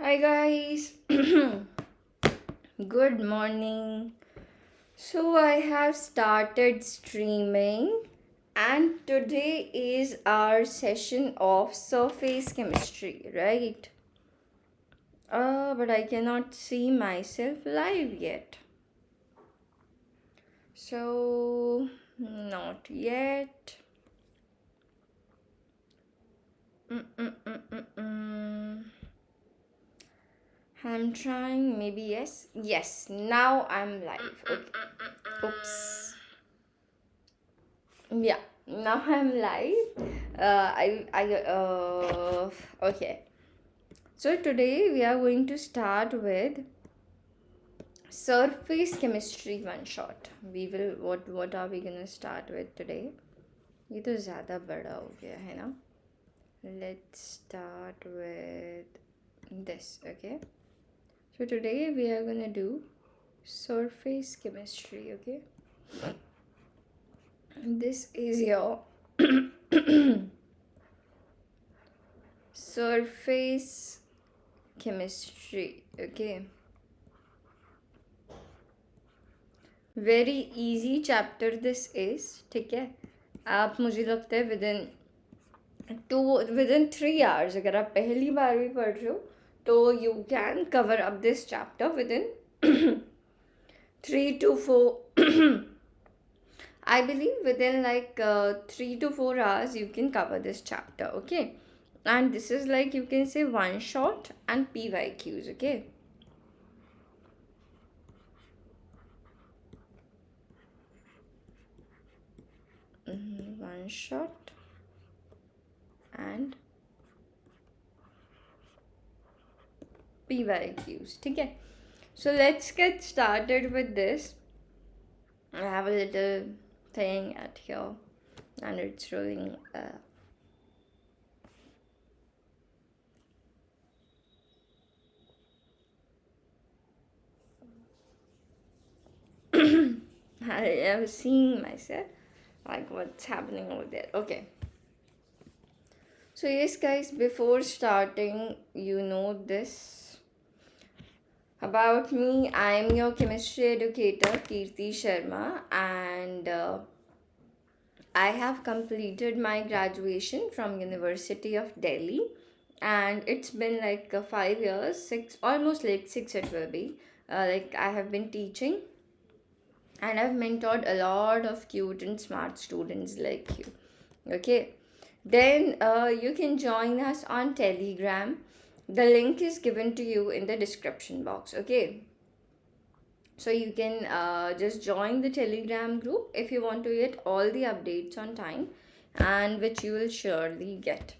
Hi guys, good morning. So I have started streaming, and today is our session of surface chemistry, right? But I cannot see myself live yet. So, not yet. Mm-mm-mm-mm-mm. I'm trying, maybe yes. Yes, now I'm live. Okay. Oops. Yeah, now I'm live. Okay. So today we are going to start with surface chemistry one shot. What are we gonna start with today? ये तो ज़्यादा बड़ा हो गया है ना? Let's start with this, okay? So today we are gonna do surface chemistry, okay? This is your surface chemistry, okay? Very easy chapter this is, ठीक है. आप मुझे लगता है विद इन 3 आवर्स अगर आप पहली बार भी पढ़ रहे हो तो you can cover up this chapter with in 3 to 4 I believe within like 3 to 4 hours you can cover this chapter, okay? And this is like you can say one shot and PYQs, okay? One shot and PYQs, ठीक है? So let's get started with this. I have a little thing at here and it's rolling. I am seeing myself, like what's happening over there. Okay. So yes guys, before starting, you know this about me. I am your chemistry educator, Kirti Sharma, and I have completed my graduation from University of Delhi, and it's been like 5 years, almost like 6 it will be. Like I have been teaching, and I've mentored a lot of cute and smart students like you. Okay, then you can join us on Telegram. The link is given to you in the description box, okay? So you can just join the Telegram group if you want to get all the updates on time, and which you will surely get.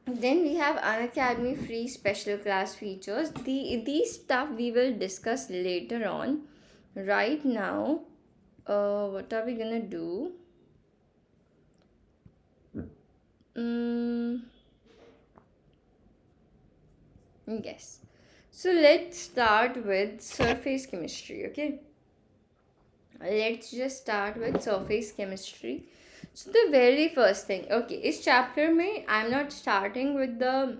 Then we have Unacademy free special class features. These stuff we will discuss later on. Right now, what are we gonna do? Yes. So let's start with surface chemistry, okay? Let's just start with surface chemistry. So the very first thing, okay, इस chapter में I'm not starting with the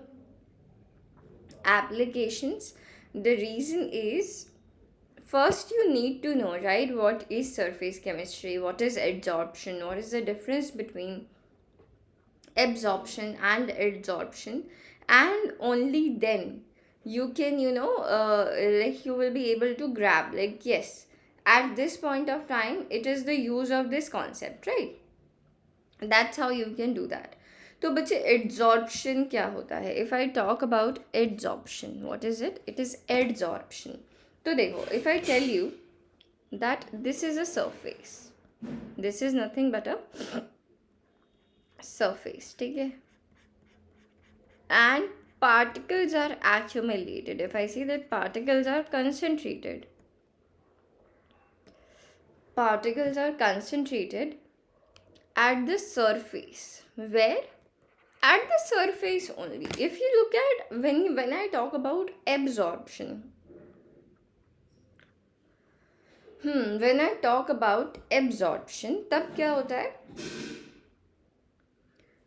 applications. The reason is, first you need to know, right, what is surface chemistry, what is adsorption, what is the difference between absorption and adsorption, and only then you can like you will be able to grab, like, yes, at this point of time it is the use of this concept, right? That's how you can do that. तो बच्चे adsorption क्या होता है? If I talk about adsorption, what is it? It is adsorption. तो देखो, if I tell you that this is a surface, this is nothing but a surface, ठीक है? And particles are accumulated. If I say that particles are concentrated, particles are concentrated at the surface. Where? At the surface only. If you look at when I talk about absorption, when I talk about absorption, तब क्या होता है?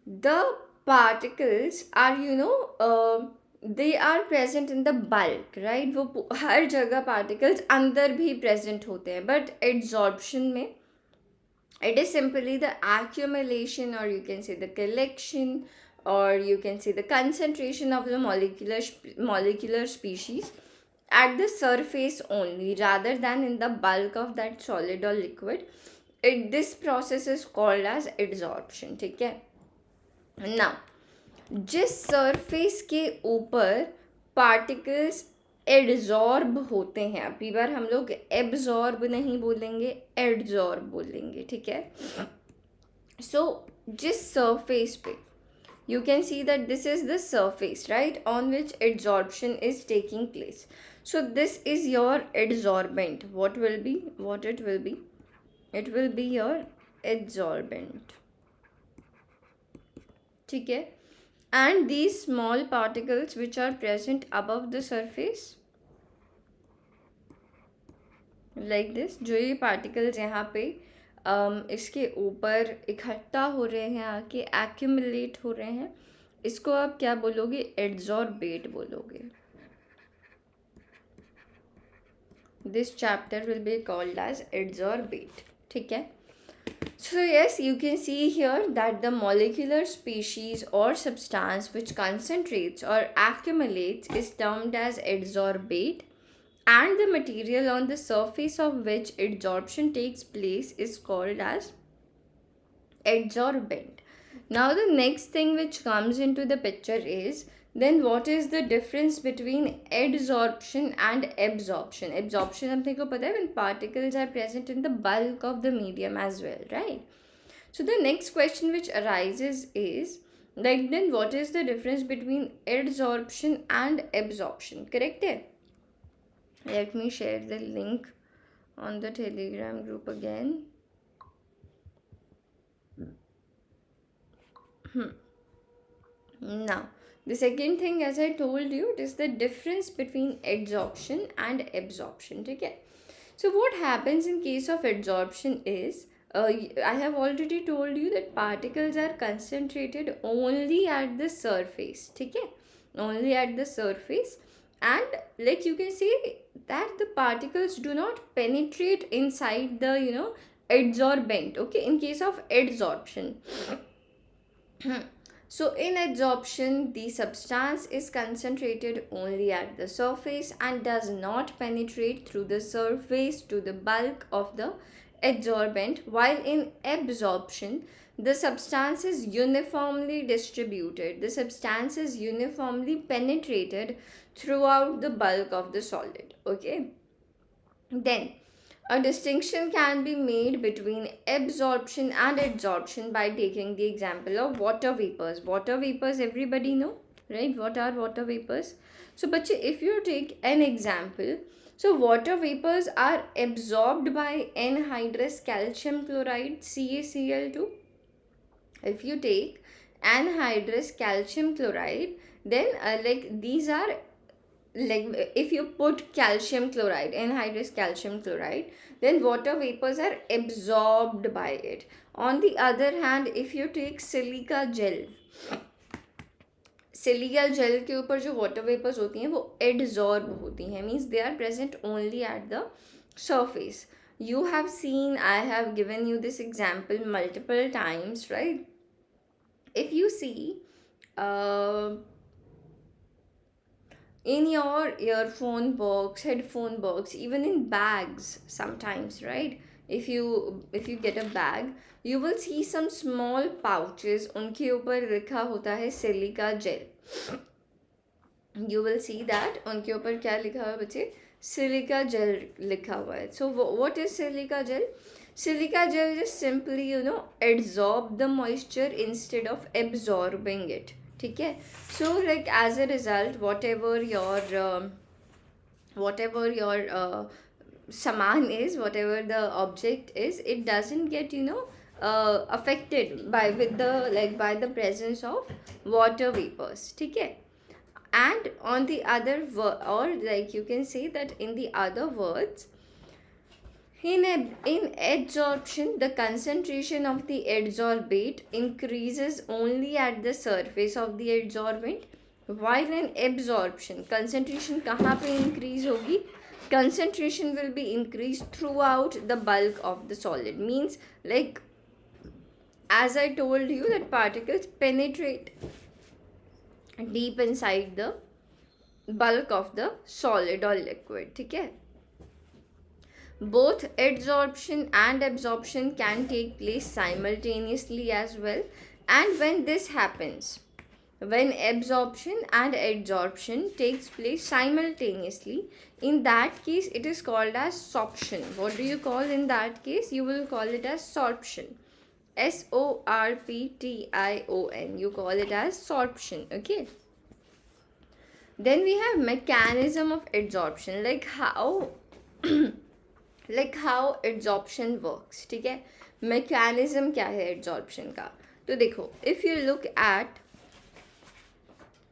The particles are they are present in the bulk, right? वो हर जगह particles अंदर भी present होते हैं, but adsorption में it is simply the accumulation, or you can say the collection, or you can say the concentration of the molecular species at the surface only, rather than in the bulk of that solid or liquid. This process is called as adsorption. ठीक है? Now, जिस surface के ऊपर particles adsorb होते हैं, अभी बार हम लोग एब्जॉर्ब नहीं बोलेंगे, एडजॉर्ब बोलेंगे, ठीक है? सो जिस सरफेस पे you can see that this is the surface, right, on which adsorption is taking place. So this is your adsorbent. What it will be? It will be your adsorbent. ठीक है? And these small particles which are present above the surface, like this, जो ये particles यहाँ पे इसके ऊपर इकट्ठा हो रहे हैं, आके accumulate हो रहे हैं, इसको आप क्या बोलोगे? Adsorbate बोलोगे. This chapter will be called as adsorbate. ठीक है? So yes, you can see here that the molecular species or substance which concentrates or accumulates is termed as adsorbate, and the material on the surface of which adsorption takes place is called as adsorbent. Now the next thing which comes into the picture is, then what is the difference between adsorption and absorption? Absorption हमने को पता है when particles are present in the bulk of the medium as well, right? So the next question which arises is, like, then what is the difference between adsorption and absorption? Correct है? Let me share the link on the Telegram group again. Now, the second thing, as I told you, it is the difference between adsorption and absorption. Okay? So what happens in case of adsorption is, I have already told you that particles are concentrated only at the surface. Okay? Only at the surface. And like you can see that the particles do not penetrate inside the, adsorbent. Okay? In case of adsorption. So in adsorption, the substance is concentrated only at the surface and does not penetrate through the surface to the bulk of the adsorbent, while in absorption, the substance is uniformly distributed. The substance is uniformly penetrated throughout the bulk of the solid. Okay. Then, a distinction can be made between absorption and adsorption by taking the example of water vapors. Water vapors, everybody know, right? What are water vapors? So, bache, if you take an example, so water vapors are absorbed by anhydrous calcium chloride, CaCl2. If you take anhydrous calcium chloride, then these are, like, if you put calcium chloride, anhydrous calcium chloride, then water vapors are absorbed by it. On the other hand, if you take silica gel के ऊपर जो water vapors होती हैं वो adsorb होती हैं, means they are present only at the surface. You have seen, I have given you this example multiple times, right? If you see in your earphone box, headphone box, even in bags sometimes, right? If you get a bag, you will see some small pouches, उनके ऊपर लिखा होता है silica gel. You will see that उनके ऊपर क्या लिखा हुआ है बच्चे? Silica gel लिखा हुआ है. So what is silica gel? Silica gel just simply, adsorb the moisture instead of absorbing it. ठीक है? So like as a result, whatever your saman is, whatever the object is, it doesn't get affected by the presence of water vapors. ठीक है? And on the other you can say that in the other words, in adsorption, the concentration of the adsorbate increases only at the surface of the adsorbent, while in absorption concentration कहाँ पे increase होगी? Concentration will be increased throughout the bulk of the solid. Means, like, as I told you, that particles penetrate deep inside the bulk of the solid or liquid. ठीक है? Both adsorption and absorption can take place simultaneously as well. And when this happens, when absorption and adsorption takes place simultaneously, in that case it is called as sorption. What do you call in that case? You will call it as sorption. SORPTION. You call it as sorption. Okay. Then we have mechanism of adsorption, like how like how adsorption works. ठीक है, mechanism क्या है adsorption का? तो देखो, if you look at,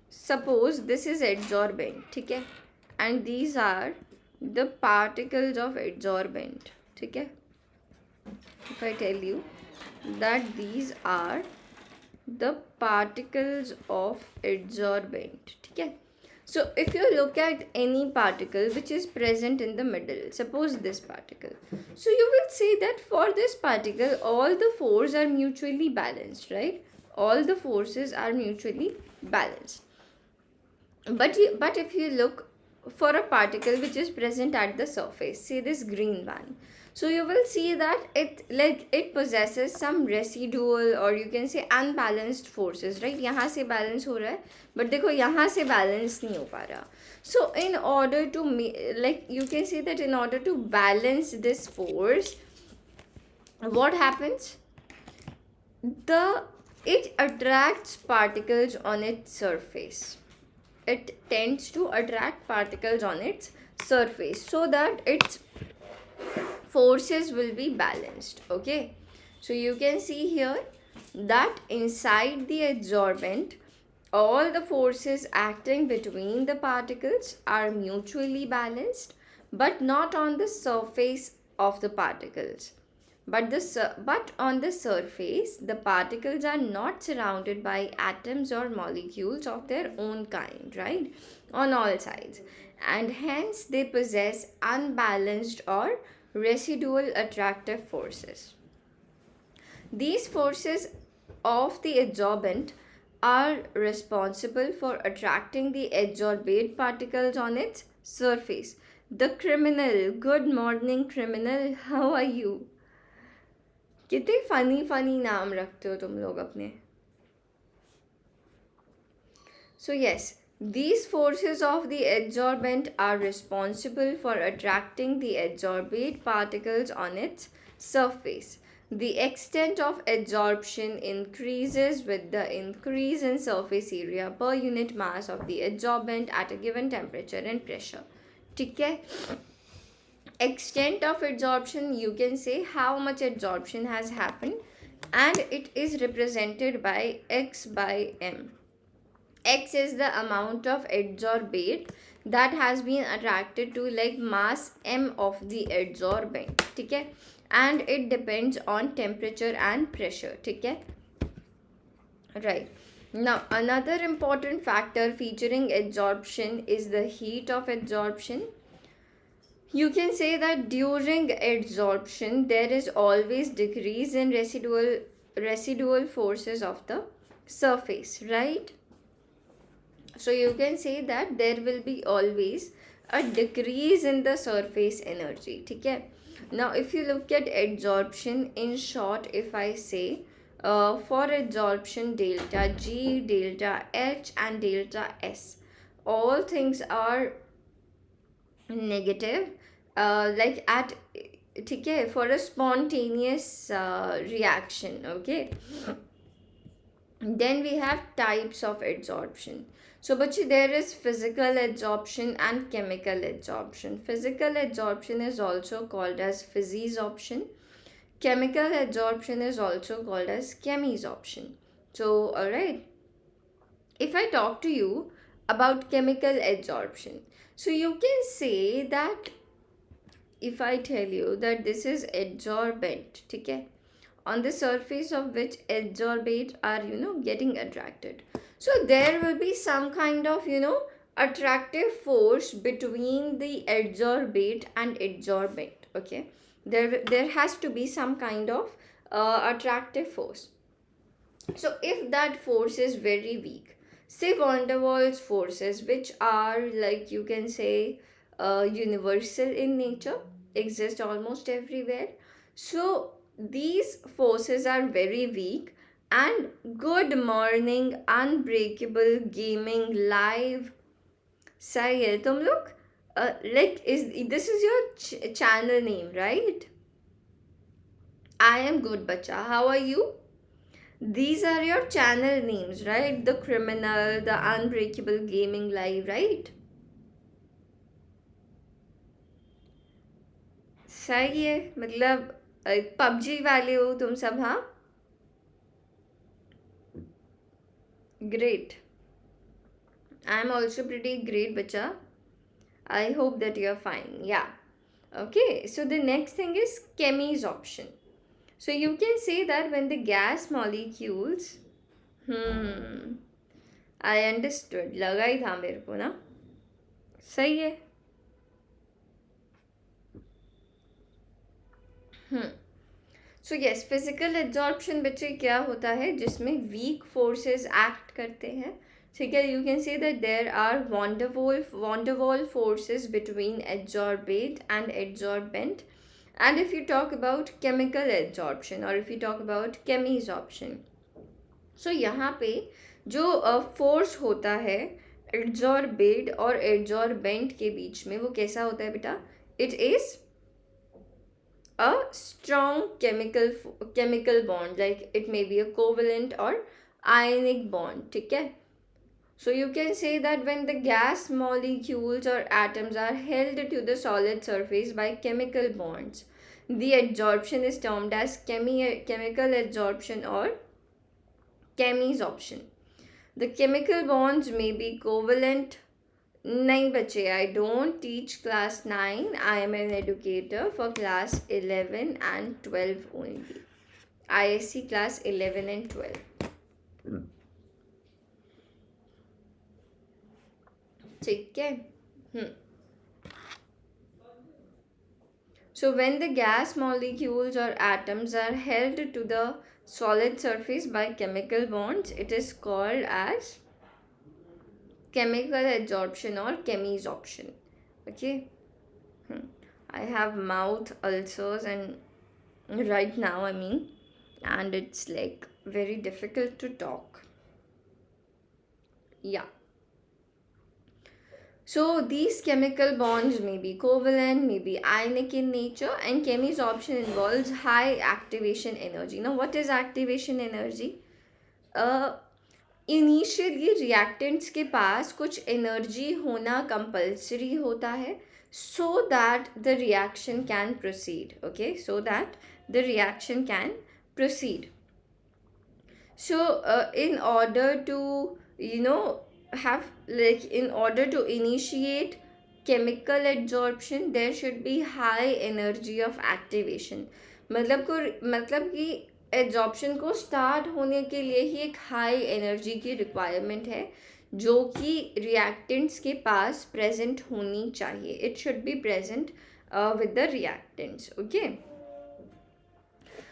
suppose this is adsorbent, ठीक है, and these are the particles of adsorbent. ठीक है, if I tell you that these are the particles of adsorbent, ठीक है. So if you look at any particle which is present in the middle, suppose this particle, so you will see that for this particle all the forces are mutually balanced, right? All the forces are mutually balanced. But if you look for a particle which is present at the surface, say this green one, so you will see that it possesses some residual, or you can say unbalanced forces, right? यहाँ से balance हो रहा है, but देखो यहाँ से balance नहीं हो पा रहा. So in order to you can say that in order to balance this force, what happens? It attracts particles on its surface. It tends to attract particles on its surface so that its forces will be balanced. Okay, so you can see here that inside the adsorbent, all the forces acting between the particles are mutually balanced, but not on the surface of the particles. But on the surface, the particles are not surrounded by atoms or molecules of their own kind, right? On all sides. And hence they possess unbalanced or residual attractive forces. These forces of the adsorbent are responsible for attracting the adsorbate particles on its surface. The criminal, good morning criminal, how are you? कितने funny नाम रखते हो तुम लोग अपने. So yes, these forces of the adsorbent are responsible for attracting the adsorbate particles on its surface. The extent of adsorption increases with the increase in surface area per unit mass of the adsorbent at a given temperature and pressure. ठीक है? Extent of adsorption, you can say how much adsorption has happened, and it is represented by X by M. X is the amount of adsorbate that has been attracted to like mass M of the adsorbent. ठीक है, and it depends on temperature and pressure. ठीक है, right. Now another important factor featuring adsorption is the heat of adsorption. You can say that during adsorption there is always decrease in residual forces of the surface, right? So you can say that there will be always a decrease in the surface energy. ठीक है. Now if you look at adsorption, in short, if I say for adsorption delta G, delta H and delta S, all things are negative, like at, ठीक है, for a spontaneous reaction. Okay, then we have types of adsorption. So बच्चे, there is physical adsorption and chemical adsorption. Physical adsorption is also called as physisorption. Chemical adsorption is also called as chemisorption. So alright, if I talk to you about chemical adsorption, so you can say that if I tell you that this is adsorbent, okay, on the surface of which adsorbate are, getting attracted. So there will be some kind of, attractive force between the adsorbate and adsorbent. Okay, there has to be some kind of attractive force. So if that force is very weak, say van der Waals forces, which are, like, you can say, universal in nature, exist almost everywhere. So these forces are very weak, and good morning, unbreakable gaming live. सही है तुम लोग. Like, is this is your channel name, right? I am good, bacha. How are you? These are your channel names, right? The Criminal, the Unbreakable Gaming Live, right? सही है. मतलब PUBG वाले हो तुम सब, हाँ? Great. I'm also pretty great, bacha. I hope that you're fine. Yeah. Okay, so the next thing is Chemi's option. So you can say that when the gas molecules, I understood. लगा ही था मेरे को ना. सही है. So yes, physical absorption बच्चे क्या होता है, जिसमें वीक फोर्सेस एक्ट करते हैं. ठीक है, you can say that there are van der Waals forces between adsorbate and adsorbent. And if you talk about chemical absorption और if you talk about chemisorption, so यहाँ पे जो फोर्स होता है एड्जॉर्बेट और एड्जॉर्बेंट के बीच में, वो कैसा होता है बेटा? It is a strong chemical bond, like it may be a covalent or ionic bond. ठीक है, so you can say that when the gas molecules or atoms are held to the solid surface by chemical bonds, the adsorption is termed as chemical adsorption or chemisorption. The chemical bonds may be covalent. नहीं बच्चे, I don't teach class 9. I am an educator for class 11 and 12 only. ISC class 11 and 12. ठीक है. So when the gas molecules or atoms are held to the solid surface by chemical bonds, it is called as chemical adsorption or chemisorption. Okay. I have mouth ulcers and right now, I mean, and it's like very difficult to talk. Yeah. So these chemical bonds may be covalent, may be ionic in nature, and chemisorption involves high activation energy. Now what is activation energy? Initially reactants के पास कुछ energy होना compulsory होता है, so that the reaction can proceed. Okay, so that the reaction can proceed. So in order to have, like, in order to initiate chemical adsorption, there should be high energy of activation. मतलब कि absorption को start होने के लिए ही एक high energy की requirement है, जो कि रिएक्टेंट्स के पास प्रेजेंट होनी चाहिए. It should be present with the reactants. Okay,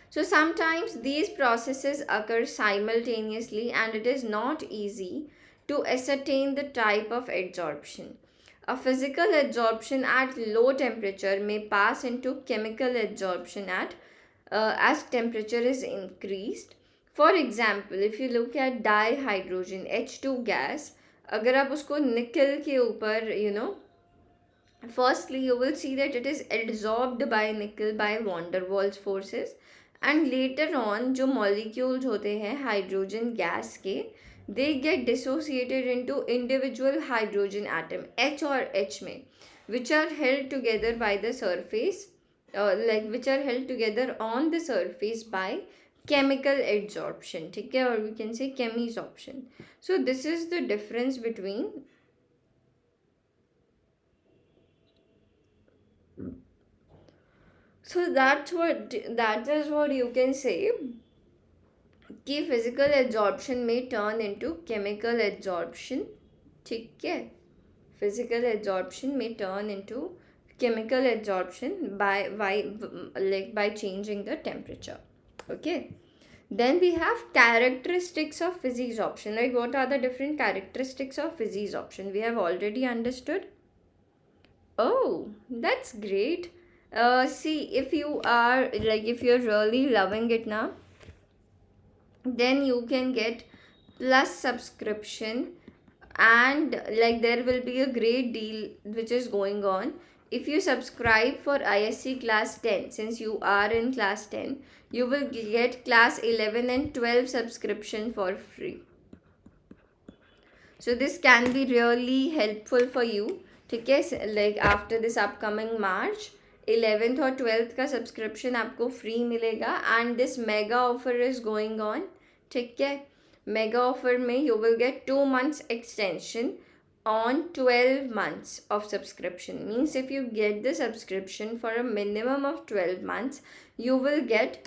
so sometimes these processes occur simultaneously and it is not easy to ascertain the type of adsorption. A physical adsorption at low temperature may pass into chemical adsorption at as temperature is increased. For example, if you look at dihydrogen H2 gas, अगर आप उसको निकल के ऊपर firstly you will see that it is adsorbed by nickel by van der Waals forces, and later on जो molecules होते हैं hydrogen gas के, they get dissociated into individual hydrogen atom H और H में, which are held together by the surface, which are held together on the surface by chemical adsorption. ठीक है, or we can say chemisorption. So this is the difference between that is what you can say कि physical absorption में turn into chemical absorption, ठीक है, physical absorption में turn into chemical absorption by changing the temperature. Okay, then we have characteristics of physisorption. Like, what are the different characteristics of physisorption? We have already understood. Oh, that's great. See, if you're really loving it now, then you can get plus subscription, and like there will be a great deal which is going on. If you subscribe for ISC class 10, since you are in class 10, you will get class 11 and 12 subscription for free. So this can be really helpful for you, ठीक है. Like after this upcoming March, 11th और 12th का subscription आपको free मिलेगा, and this mega offer is going on, ठीक है. Mega offer में you will get 2 months extension on 12 months of subscription. Means if you get the subscription for a minimum of 12 months, you will get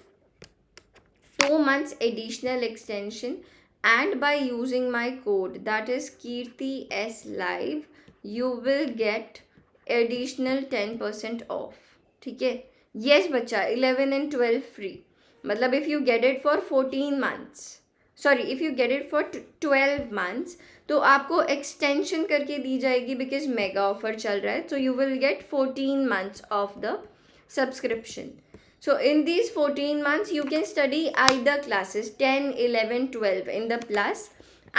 2 months additional extension, and by using my code, that is Kirti S Live, you will get additional 10% off, ठीक है. Yes बच्चा, 11 and 12 free. मतलब if you get it for 14 months, sorry, if you get it for 12 months, तो आपको extension करके दी जाएगी because mega offer चल रहा है. So you will get 14 months of the subscription. So in these 14 months you can study either classes 10, 11, 12 in the plus,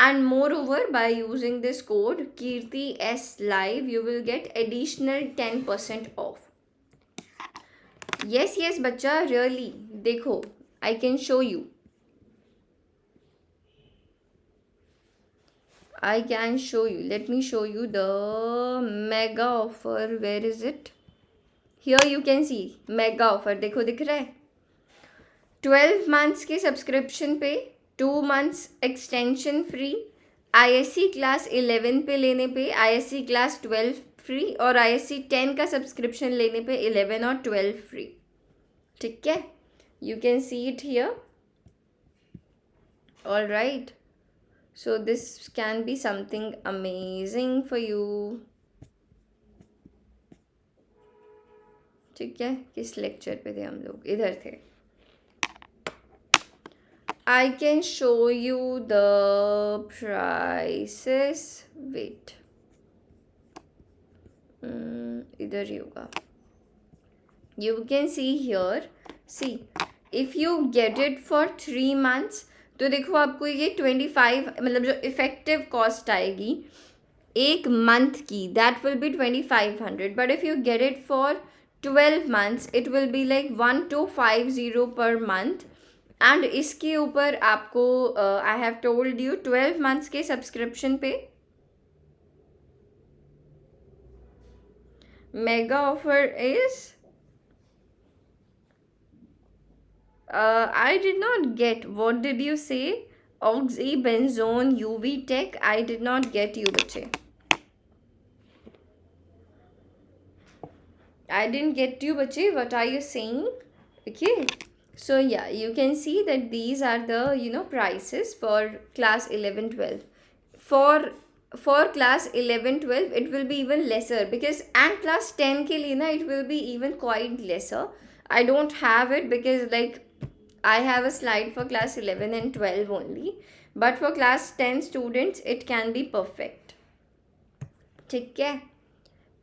and moreover by using this code Kirti S Live, you will get additional 10% off. Yes बच्चा, really, देखो, I can show you. I can show you. Let me show you the mega offer. Where is it? Here you can see mega offer. देखो, दिख रहा है. 12 months के subscription पे 2 months extension free, ISC class 11 पे लेने पे ISC class 12 free, और ISC 10 का सब्सक्रिप्शन लेने पे 11 और 12 फ्री, ठीक है. You can see it here. All right. So this can be something amazing for you. ठीक है, किस लेक्चर पे थे हम लोग? इधर थे. I can show you the prices. Wait. इधर ही होगा. You can see here. See, if you get it for 3 months, तो देखो आपको ये 25, मतलब जो इफेक्टिव कॉस्ट आएगी एक मंथ की, that will be 2500. But if you get it for 12 months, it will be like 1250 per month. And इसके ऊपर आपको I have told you 12 months के सब्सक्रिप्शन पे mega offer is I did not get. What did you say? Oxybenzone UV Tech. I did not get you, bache. I didn't get you, bache. What are you saying? Okay. So yeah, you can see that these are the prices for class 11, 12. For class 11, 12, it will be even lesser, because and class 10 के लिए ना it will be even quite lesser. I don't have it because like I have a slide for class 11 and 12 only, but for class 10 students it can be perfect, ठीक है.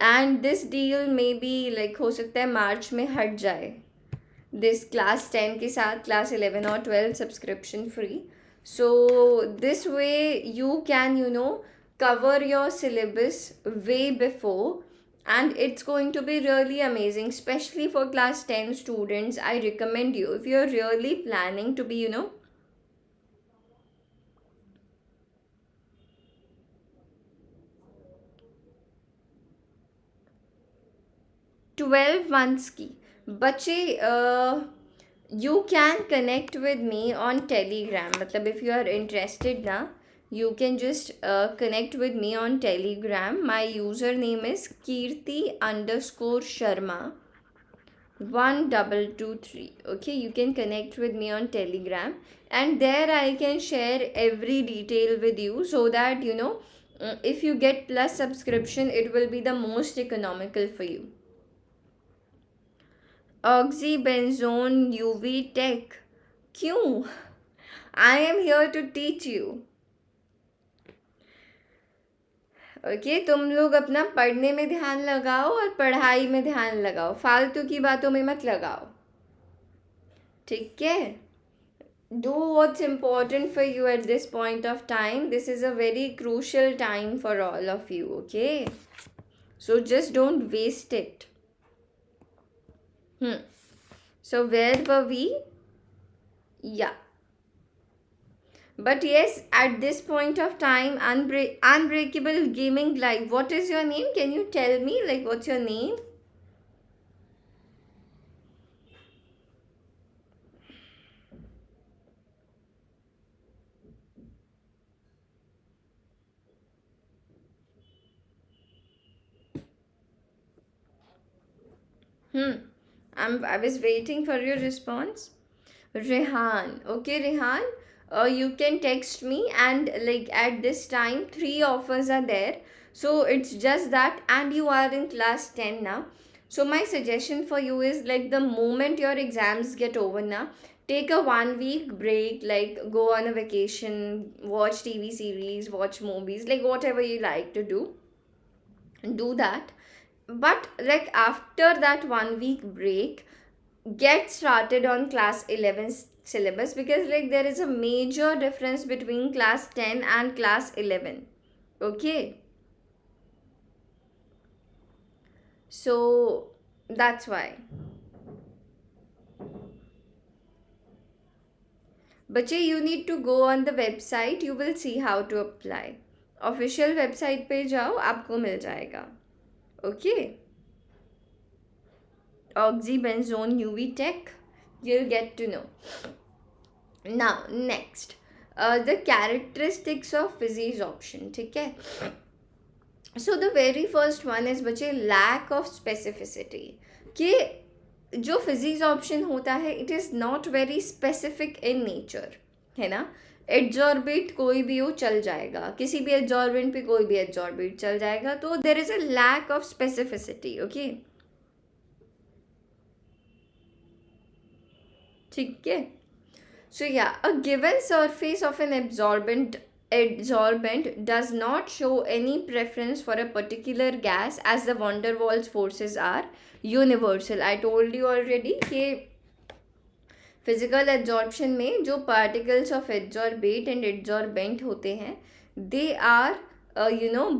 and this deal may be like हो सकता है मार्च में हट जाए, this class 10 के साथ class 11 और 12 subscription free. So this way you can cover your syllabus way before, and it's going to be really amazing, especially for class 10 students. I recommend you, if you're really planning to be 12 months की बच्चे, you can connect with me on Telegram. मतलब if you are interested ना, you can just connect with me on Telegram. My username is Kirti_Sharma, 1223. Okay, you can connect with me on Telegram, and there I can share every detail with you, so that if you get plus subscription, it will be the most economical for you. Oxybenzone UV Tech. क्यों? I am here to teach you. Okay तुम लोग अपना पढ़ने में ध्यान लगाओ और पढ़ाई में ध्यान लगाओ, फालतू की बातों में मत लगाओ, ठीक है? Do what's important for you at this point of time. This is a very crucial time for all of you, okay? So just don't waste it. So where were we? Yeah. But yes, at this point of time, Unbreakable Gaming Live. What is your name? Can you tell me? Like, what's your name? I was waiting for your response. Rehan. Okay, Rehan. You can text me, and like at this time 3 offers are there. So it's just that, and you are in class 10 now. So my suggestion for you is, like, the moment your exams get over now, take a 1 week break, like go on a vacation, watch TV series, watch movies, like whatever you like to do that. But like after that 1 week break, get started on class 11 syllabus, because like there is a major difference between class 10 and class 11. Okay, so that's why. Bache, you need to go on the website, you will see how to apply. Official website पे जाओ, आपको मिल जाएगा. Okay, Oxybenzone UV Tech, you'll get to know. Now next, the characteristics of physisorption, ठीक है? So the very first one is बच्चे lack of specificity. कि जो physisorption होता है, it is not very specific in nature, है ना? Adsorbate कोई भी हो चल जाएगा, किसी भी एड्जॉर्बेंट पे कोई भी एड्जॉर्बेट चल जाएगा, तो there is a lack of specificity. Okay, ठीक है? So yeah, a given surface of an adsorbent does not show any preference for a particular gas, as the van der Waals forces are universal. I told you already कि physical adsorption में जो particles of adsorbate and adsorbent होते हैं, they are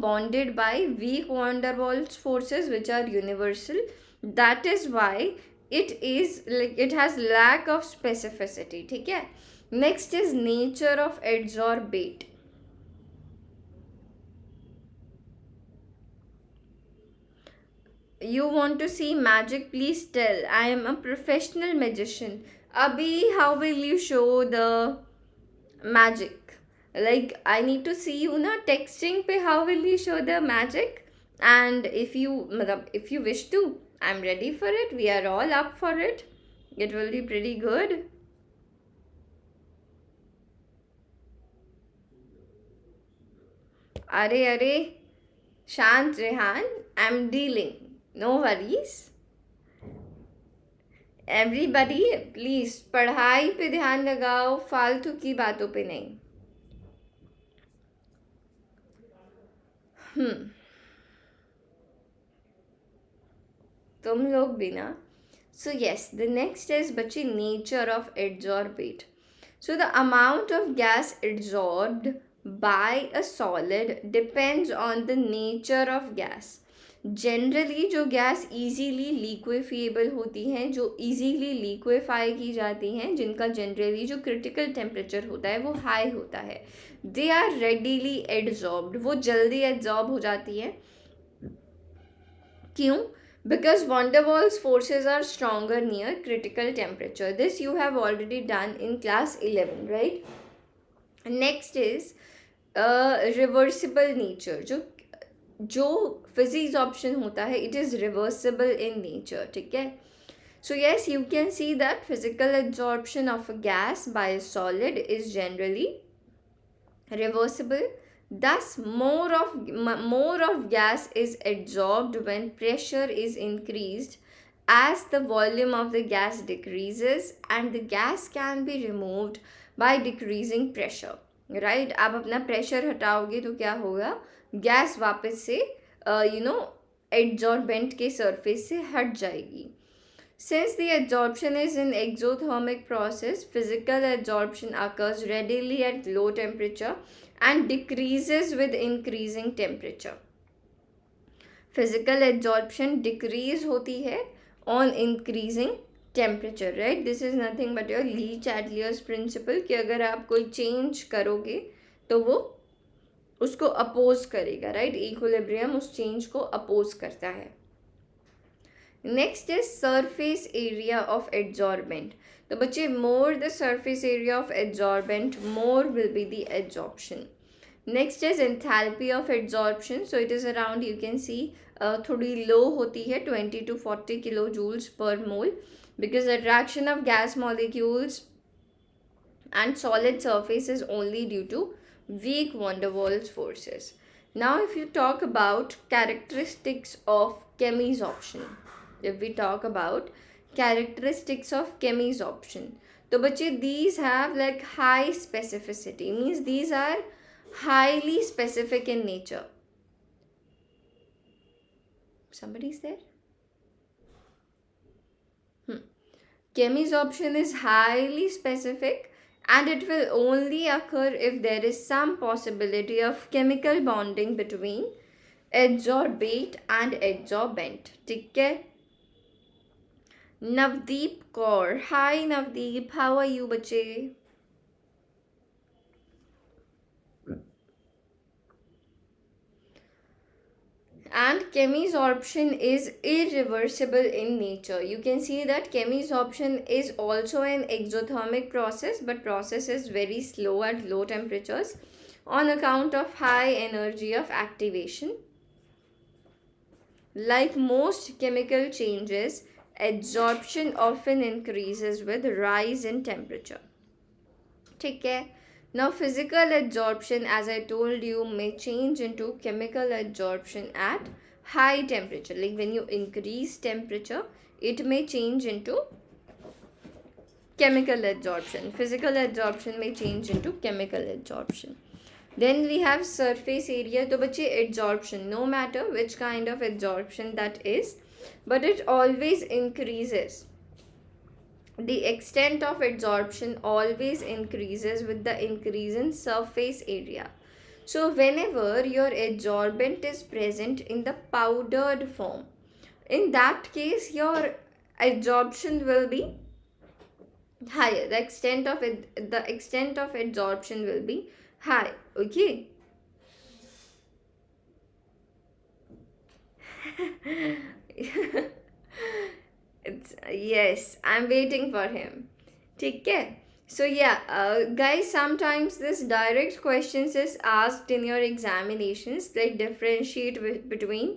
bonded by weak van der Waals forces which are universal. That is why it is like it has lack of specificity. ठीक है? Next is nature of adsorbate. You want to see magic? Please tell. I am a professional magician. Abhi, how will you show the magic? Like, I need to see you na texting pe. How will you show the magic? And if you wish to, I'm ready for it. We are all up for it. It will be pretty good. Are, Shant Rehan, I'm dealing. No worries. Everybody, please, पढ़ाई पे ध्यान लगाओ, फालतू की बातों पे नहीं. तुम लोग भी ना. So yes, the next is बच्ची nature of adsorbate. So the amount of gas adsorbed by a solid depends on the nature of gas. Generally जो गैस इजीली लिक्विफिएबल होती हैं, जो इजीली लिक्विफाई की जाती हैं, जिनका जनरली जो क्रिटिकल टेम्परेचर होता है वो हाई होता है, दे आर रेडीली एड्जॉर्ब्ड. वो जल्दी एड्जॉर्ब हो जाती है. क्यों? Because van der Waals forces are stronger near critical temperature. This you have already done in class 11, right? Next is reversible nature. जो फिजिक्स ऑप्शन होता है, it is reversible in nature. ठीक है? So yes, you can see that physical adsorption of a gas by a solid is generally reversible. Thus, more of gas is adsorbed when pressure is increased as the volume of the gas decreases, and the gas can be removed by decreasing pressure. Right? आप अपना pressure हटाओगे तो क्या होगा? Gas वापस से adsorbent के surface से हट जाएगी. Since the adsorption is an exothermic process, physical adsorption occurs readily at low temperature and decreases with increasing temperature. Physical adsorption decrease होती है on increasing temperature, right? This is nothing but your Lee-Chateliers principle कि अगर आप कोई change करोगे तो वो उसको अपोज करेगा, राइट? इक्विलिब्रियम उस चेंज को अपोज करता है. Next is surface area of adsorbent. तो बच्चे more the surface area of adsorbent more will be the adsorption. Next is enthalpy of adsorption. So it is around, you can सी थोड़ी लो होती है 20 to 40 kilo joules per mole, because attraction of gas molecules and solid surface is only due to weak van der Waals forces. Now if you talk about characteristics of chemisorption, तो बच्चे these have like high specificity, means these are highly specific in nature. Somebody's there? Chemisorption is highly specific and it will only occur if there is some possibility of chemical bonding between adsorbate and adsorbent. ठीक है? Navdeep Kaur. Hi Navdeep, how are you बच्चे? And chemisorption is irreversible in nature. You can see that chemisorption is also an exothermic process, but process is very slow at low temperatures on account of high energy of activation. Like most chemical changes, adsorption often increases with rise in temperature. ठीक है? Now physical adsorption, as I told you, may change into chemical adsorption at high temperature. Like when you increase temperature, it may change into chemical adsorption. Physical adsorption may change into chemical adsorption. Then we have surface area. तो बच्चे adsorption, no matter which kind of adsorption that is, but it always increases. The extent of adsorption always increases with the increase in surface area. So whenever your adsorbent is present in the powdered form, in that case your adsorption will be higher. The extent of adsorption will be high. Okay. Yes, I'm waiting for him. ठीक है? So yeah, guys, sometimes this direct questions is asked in your examinations, like differentiate between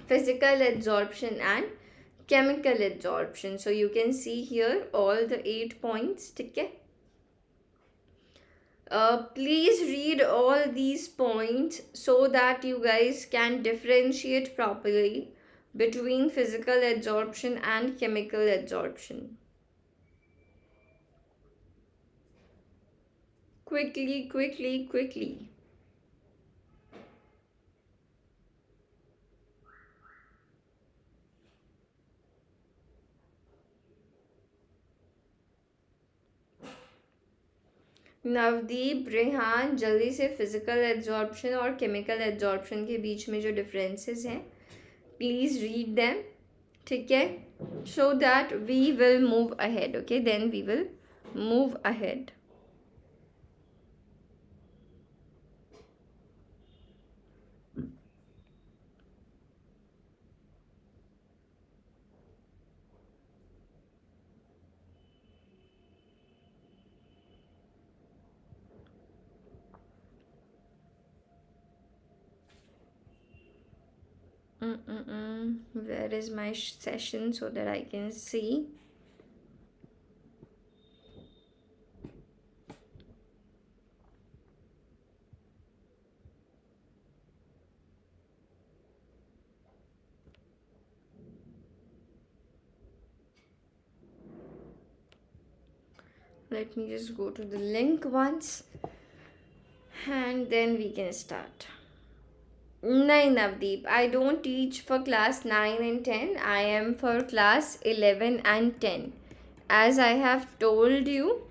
physical adsorption and chemical adsorption. So you can see here all the 8 points. ठीक है? Please read all these points so that you guys can differentiate properly between physical adsorption and chemical adsorption. Quickly. Navdeep, Rehan, जल्दी से physical adsorption और chemical adsorption के बीच में जो differences हैं, please read them. ठीक है? So that we will move ahead. Okay, then we will move ahead. Where is my session so that I can see? Let me just go to the link once and then we can start. No, Navdeep, I don't teach for class 9 and 10. I am for class 11 and 10. As I have told you,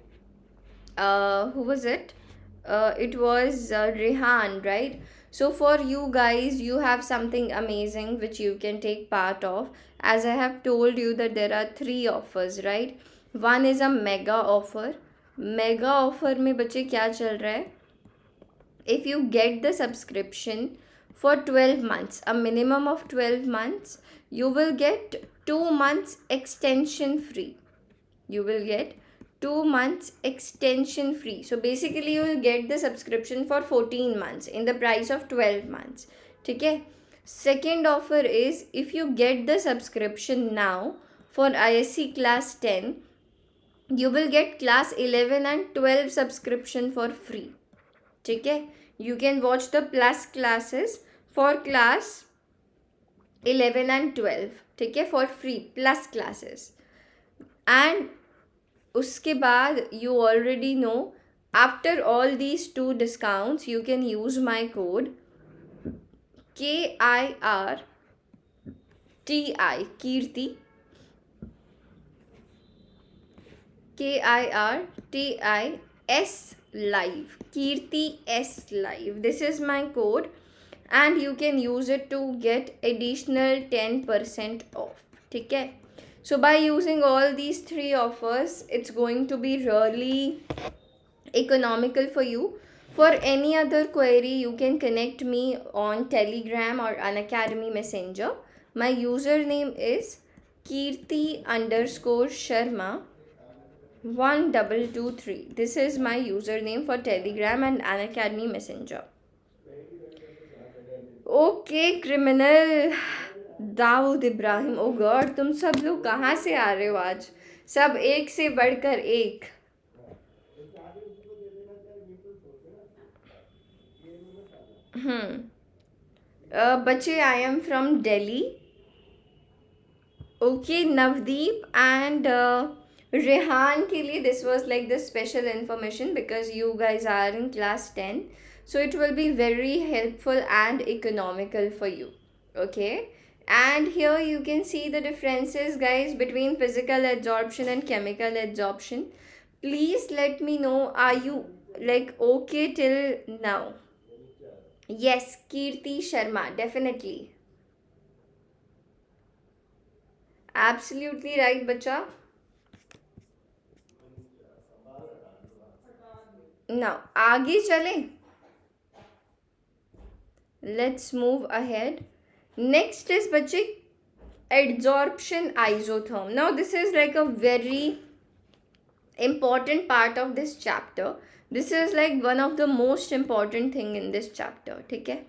who was it? It was Rehan, right? So for you guys, you have something amazing which you can take part of. As I have told you that there are 3 offers, right? One is a mega offer. Mega offer में बच्चे क्या चल रहा है? If you get the subscription for 12 months, a minimum of 12 months, you will get 2 months extension free. You will get 2 months extension free. So basically you will get the subscription for 14 months in the price of 12 months. Okay? Second offer is, if you get the subscription now for ISC class 10, you will get class 11 and 12 subscription for free. ठीक है, you can watch the plus classes for class 11 and 12, ठीक है, for free plus classes. And उसके बाद you already know, after all these 2 discounts you can use my code KIRTI Kirti KIRTIS live, Kirti S live. This is my code and you can use it to get additional 10% off. ठीक है, so by using all these 3 offers, it's going to be really economical for you. For any other query, you can connect me on Telegram or Unacademy Messenger. My username is Kirti_Sharma 1223. This is my username for Telegram and Unacademy Messenger. Okay, criminal Dawood Ibrahim. Oh God, तुम सब लोग कहाँ से आ रहे हो आज? सब एक से बढ़कर एक. बच्चे, I am from Delhi. Okay, Navdeep and Rehan के लिए this was like the special information because you guys are in class 10, so it will be very helpful and economical for you. Okay, and here you can see the differences, guys, between physical adsorption and chemical adsorption. Please let me know, are you like okay till now? Yes, Kirti Sharma, definitely. Absolutely right, bacha. Now आगे चले. Let's move ahead. Next is बच्चे adsorption isotherm. Now this is like a very important part of this chapter. This is like one of the most important thing in this chapter, ठीक है,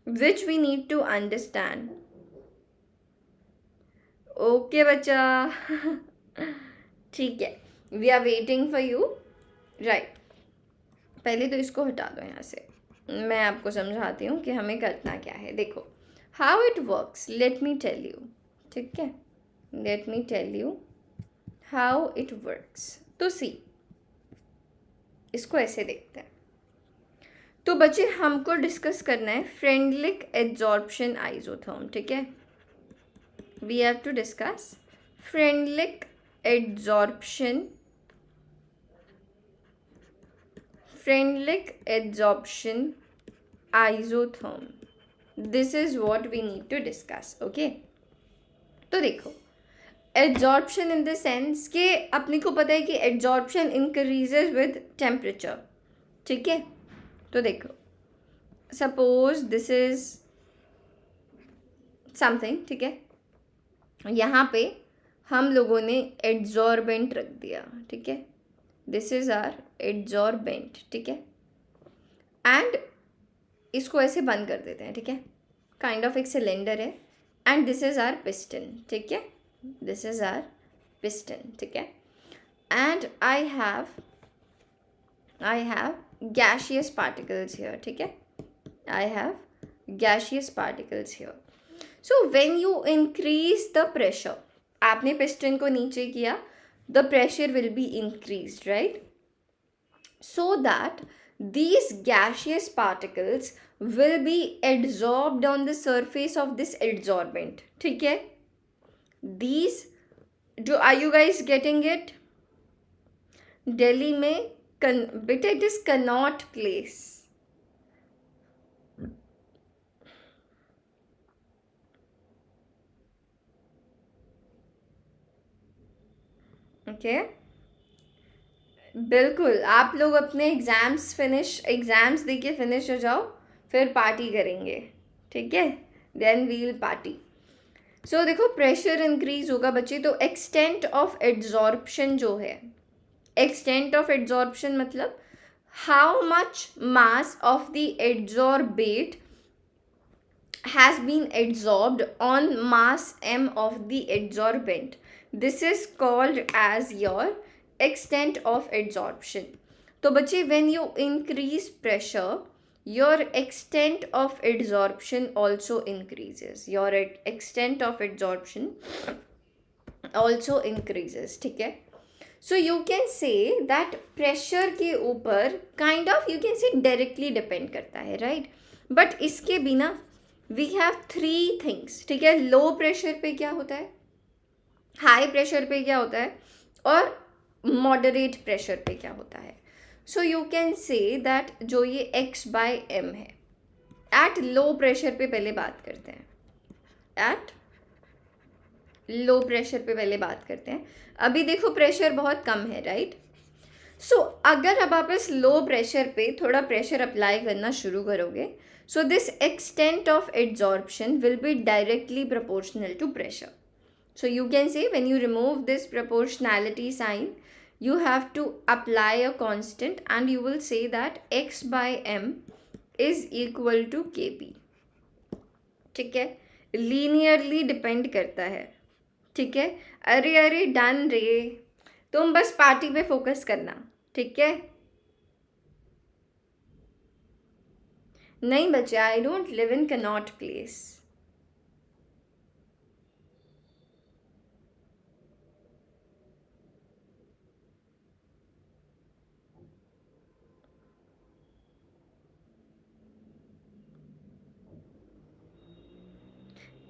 which we need to understand. Okay बच्चा. ठीक है, we are waiting for you. Right. पहले तो इसको हटा दो यहाँ से. मैं आपको समझाती हूँ कि हमें करना क्या है. देखो, how it works, let me tell you. ठीक है, let me tell you how it works. तो सी, इसको ऐसे देखते हैं. तो बच्चे, हमको डिस्कस करना है फ्रेंडलिक एड्सॉर्प्शन आइसोथर्म. ठीक है, we have to discuss Freundlich adsorption isotherm. This is what we need to discuss. Okay, तो देखो, adsorption in the sense कि अपने को पता है कि adsorption increases with temperature. ठीक है, तो देखो, suppose this is something. ठीक है, यहाँ पे हम लोगों ने adsorbent रख दिया. ठीक है, दिस इज आर एड्सॉर्बेंट. ठीक है, एंड इसको ऐसे बंद कर देते हैं. ठीक है, काइंड ऑफ एक सिलेंडर है, and this is our piston, ठीक है, दिस इज आर पिस्टन, ठीक है, and I have gaseous particles here, ठीक है, I have gaseous particles here. So when you increase the pressure, आपने piston को नीचे किया, the pressure will be increased, right? So that these gaseous particles will be adsorbed on the surface of this adsorbent, ठीक है, these are you guys getting it? Delhi में बेटा it is cannot place. Okay बिल्कुल, आप लोग अपने exams दे के finish हो जाओ, फिर पार्टी करेंगे, ठीक है, देन वी विल पार्टी. सो देखो प्रेशर इंक्रीज होगा बच्चे, तो एक्सटेंट ऑफ एड्जॉर्प्शन जो है, एक्सटेंट ऑफ एड्जॉर्प्शन मतलब how much mass of the adsorbate has been absorbed on mass m of the adsorbent. This is called as your extent of adsorption. तो बच्चे when you increase pressure, your extent of adsorption also increases. Your extent of adsorption also increases, ठीक है. So you can say that pressure के ऊपर kind of you can say directly depend करता है, right? But इसके बिना we have 3 things, ठीक है. लो प्रेशर पे क्या होता है, हाई प्रेशर पे क्या होता है, और मॉडरेट प्रेशर पे क्या होता है. So you can say that जो ये x/m है, एट लो प्रेशर पे पहले बात करते हैं, एट लो प्रेशर पे पहले बात करते हैं. अभी देखो प्रेशर बहुत कम है, राइट. सो अगर अब आप इस लो प्रेशर पे थोड़ा प्रेशर अप्लाई करना शुरू करोगे, so this extent of adsorption will be directly proportional to pressure. So you can say when you remove this proportionality sign, you have to apply a constant and you will say that x/m is equal to kp, ठीक है. Linearly depend करता है, ठीक है. अरे done रे, तुम बस पार्टी पे फोकस करना, ठीक है. नहीं बच्चे, I don't live in cannot place.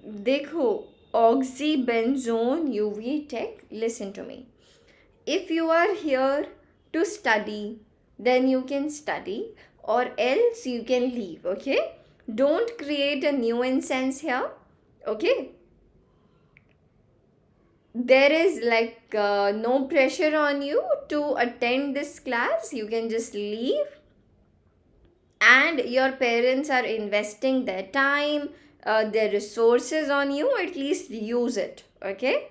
देखो oxybenzone UV tech, listen to me. If you are here to study, then you can study, or else you can leave, okay? Don't create a nuisance here, okay? There is like no pressure on you to attend this class. You can just leave, and your parents are investing their time, their resources on you. At least use it, okay?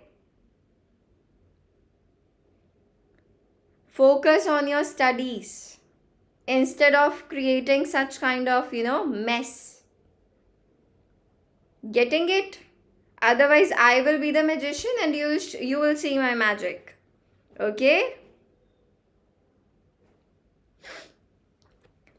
Focus on your studies instead of creating such kind of mess. Getting it? Otherwise I will be the magician and you will see my magic, okay?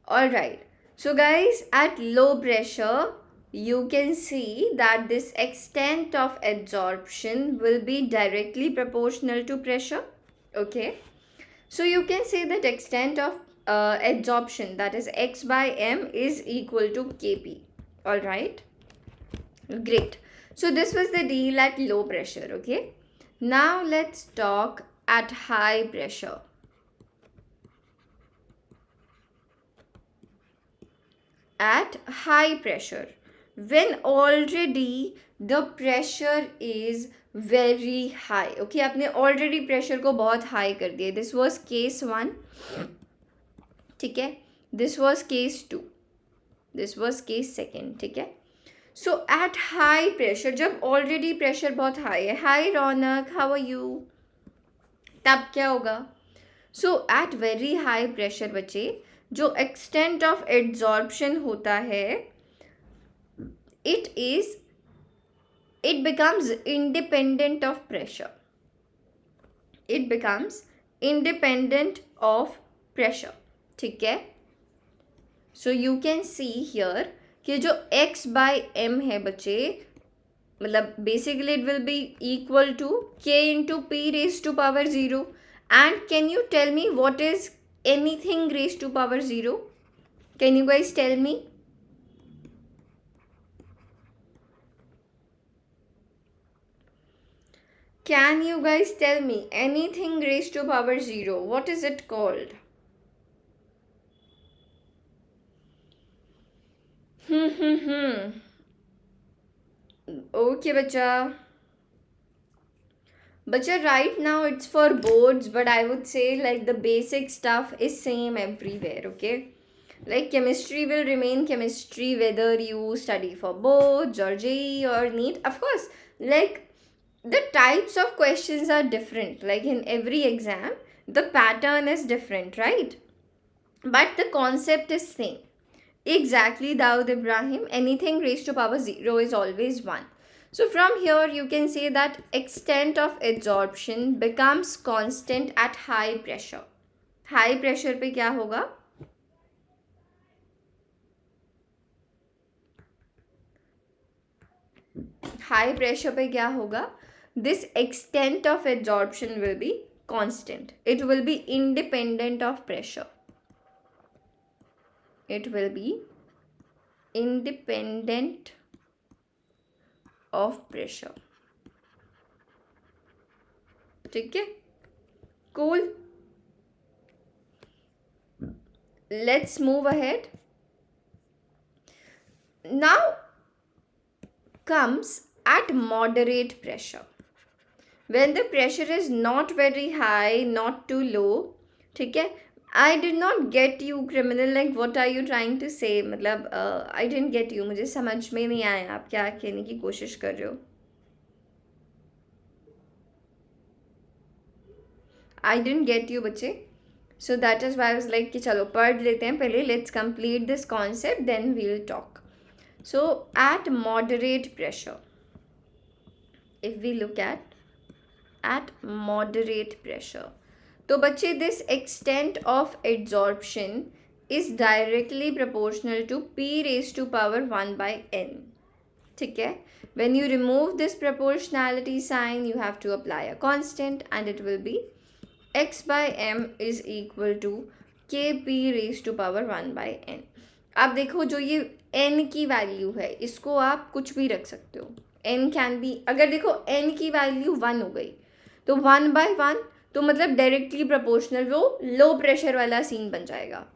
All right, so guys, at low pressure you can see that this extent of adsorption will be directly proportional to pressure, okay? So you can say that extent of adsorption, that is x/m, is equal to kp. All right, great. So this was the deal at low pressure, okay? Now let's talk at high pressure. At high pressure, when already the pressure is very high, okay? आपने already pressure को बहुत high कर दिया. This was case 1, ठीक है. This was case 2. This was case 2, ठीक है. So at high pressure, जब already pressure बहुत high है, hi Raunak, how are you? तब क्या होगा? So at very high pressure बच्चे, जो extent of adsorption होता है, it becomes independent of pressure. It becomes independent of pressure. ठीक है? So you can see here कि जो x by m है बच्चे, मतलब basically it will be equal to k into p raised to power 0. And can you tell me what is anything raised to power 0? Can you guys tell me? Can you guys tell me anything raised to power 0? What is it called? Okay, bacha. Bacha, right now it's for boards, but I would say like the basic stuff is same everywhere, okay? Like chemistry will remain chemistry whether you study for boards or JEE or NEET. Of course, like the types of questions are different. Like in every exam, the pattern is different, right? But the concept is same. Exactly, Dawood Ibrahim. Anything raised to power 0 is always 1. So from here you can say that extent of adsorption becomes constant at high pressure. High pressure पे क्या होगा? High pressure पे क्या होगा? This extent of adsorption will be constant. It will be independent of pressure. It will be independent of pressure. ठीक है? Cool. Let's move ahead. Now comes at moderate pressure. When the pressure is not very high, not too low. ठीक है? I did not get you, criminal. Like what are you trying to say? मतलब I didn't get you. मुझे समझ में नहीं आया आप क्या कहने की कोशिश कर रहे हो. I didn't get you बच्चे. So that is why I was like कि चलो पढ़ लेते हैं पहले. Let's complete this concept, then we'll talk. So at moderate pressure, if we look at moderate pressure, तो बच्चे this extent of adsorption is directly proportional to p raised to power 1 by n. ठीक है? When you remove this proportionality sign, you have to apply a constant and it will be x by m is equal to kp raised to power 1 by n. अब देखो जो ये n की value है इसको आप कुछ भी रख सकते हो. n कैन बी, अगर देखो n की वैल्यू 1 हो गई तो 1 by 1 तो मतलब डायरेक्टली प्रोपोर्शनल वो लो प्रेशर वाला सीन बन जाएगा.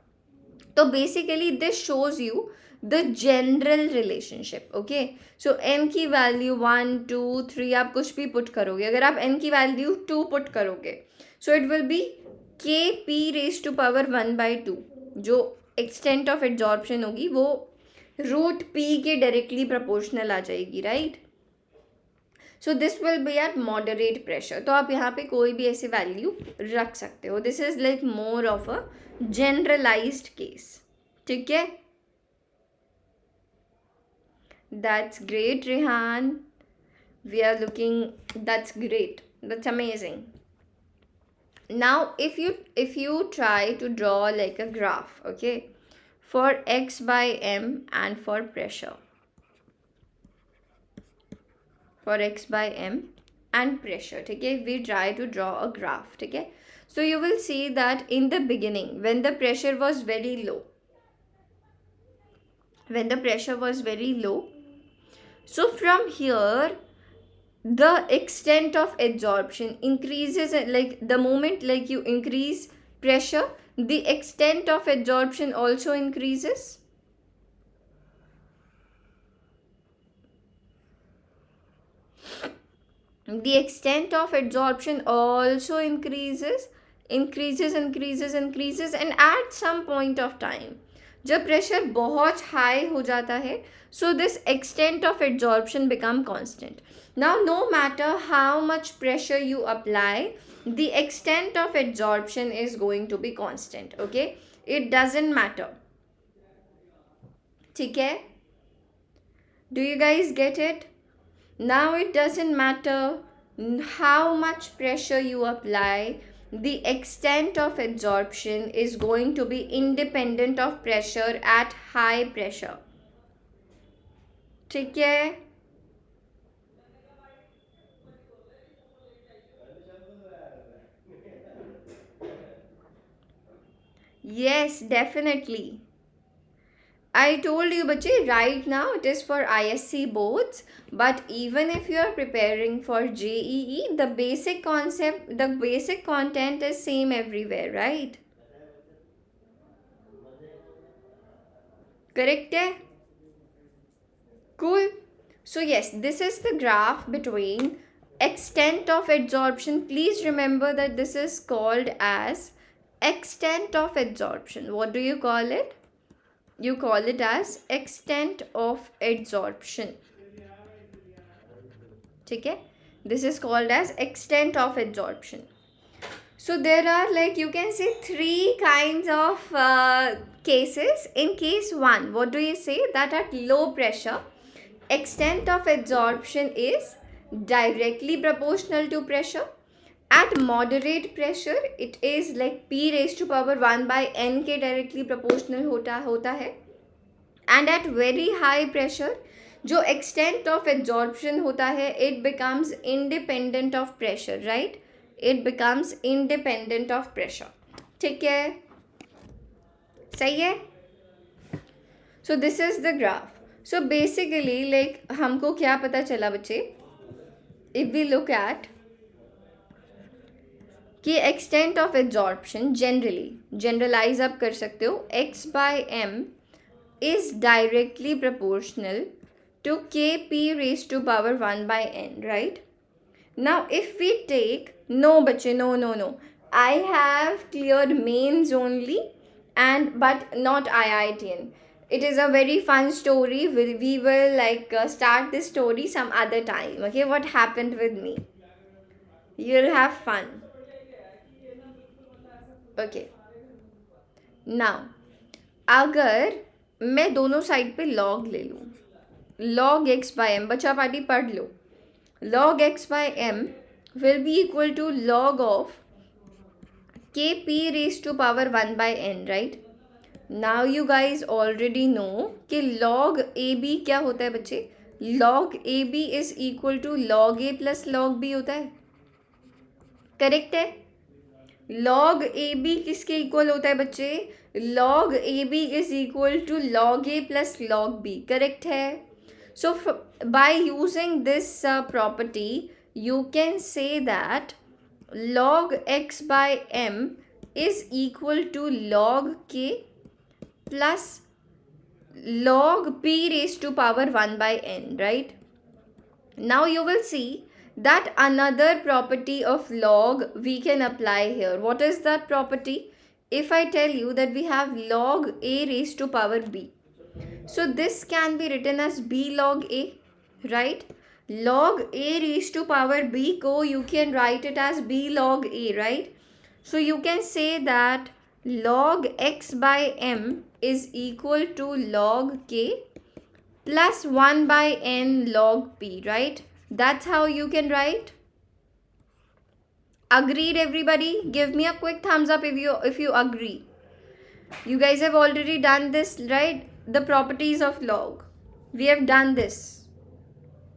तो basically this shows you the general relationship. Okay, so n की वैल्यू 1 2 3 आप कुछ भी पुट करोगे. अगर आप n की वैल्यू 2 पुट करोगे so it will be k p raise to power 1 by 2. जो एक्सटेंट ऑफ एडजॉर्प्शन होगी वो रूट p के डायरेक्टली प्रोपोर्शनल आ जाएगी, right? So this will be at moderate pressure. तो आप यहाँ पे कोई भी ऐसी वैल्यू रख सकते हो. This is like more of a generalized case. ठीक है? That's great Rehan. We are looking, that's great, that's amazing. Now if you try to draw like a graph, okay, for x by m and for pressure, for x by m and pressure, ठीक है, we try to draw a graph. ठीक है? So you will see that in the beginning when the pressure was very low, so from here the extent of adsorption increases. Like the moment like you increase pressure, the extent of adsorption also increases. The extent of adsorption also increases, and at some point of time जब pressure बहुत high हो जाता है so this extent of adsorption become constant. Now no matter how much pressure you apply, the extent of adsorption is going to be constant. Okay, it doesn't matter. ठीक है? Do you guys get it? Now it doesn't matter how much pressure you apply, the extent of adsorption is going to be independent of pressure at high pressure. ठीक है? Yes, definitely. I told you, bache, right now it is for ISC boards, but even if you are preparing for JEE, the basic concept, the basic content is same everywhere, right? Correct? Hai? Cool. So yes, this is the graph between extent of adsorption. Please remember that this is called as extent of adsorption. What do you call it? You call it as extent of adsorption. Okay? This is called as extent of adsorption. So there are, like, you can say 3 kinds of cases. In case 1, what do you say? That at low pressure, extent of adsorption is directly proportional to pressure. At moderate pressure, it is like P raised to power 1 by N के directly proportional होता है. And at very high pressure, जो extent of adsorption होता है, it becomes independent of pressure, right? It becomes independent of pressure. ठीक है? सही है? So this is the graph. So basically, like, हमको क्या पता चला बच्चे? If we look at कि extent of adsorption generalize आप कर सकते हो, x by m is directly proportional to kp raised to power 1 by n, right? Now if we take, no bache, no, I have cleared mains only, and but not IITN. It is a very fun story. We will start this story some other time. Okay, what happened with me? You'll have fun. Okay. Now, अगर मैं दोनों side पे log ले लूँ, log x by m, बच्चा party पढ़ लो, log x by m will be equal to log of kp raised to power 1 by n, right? Now you guys already know कि log ab क्या होता है बच्चे? log ab is equal to log a plus log b होता है. Correct है? log ab किसके equal होता है बच्चे? log ab is equal to log a plus log b. Correct है? So by using this property, you can say that log x by m is equal to log k plus log p raised to power 1 by n, right? Now you will see that another property of log we can apply here. What is that property? If I tell you that we have log a raised to power b, so this can be written as b log a, right? Log a raised to power b ko you can write it as b log a, right? So you can say that log x by m is equal to log k plus 1 by n log p, right? That's how you can write. Agreed, everybody? Give me a quick thumbs up if you agree. You guys have already done this, right? The properties of log. We have done this.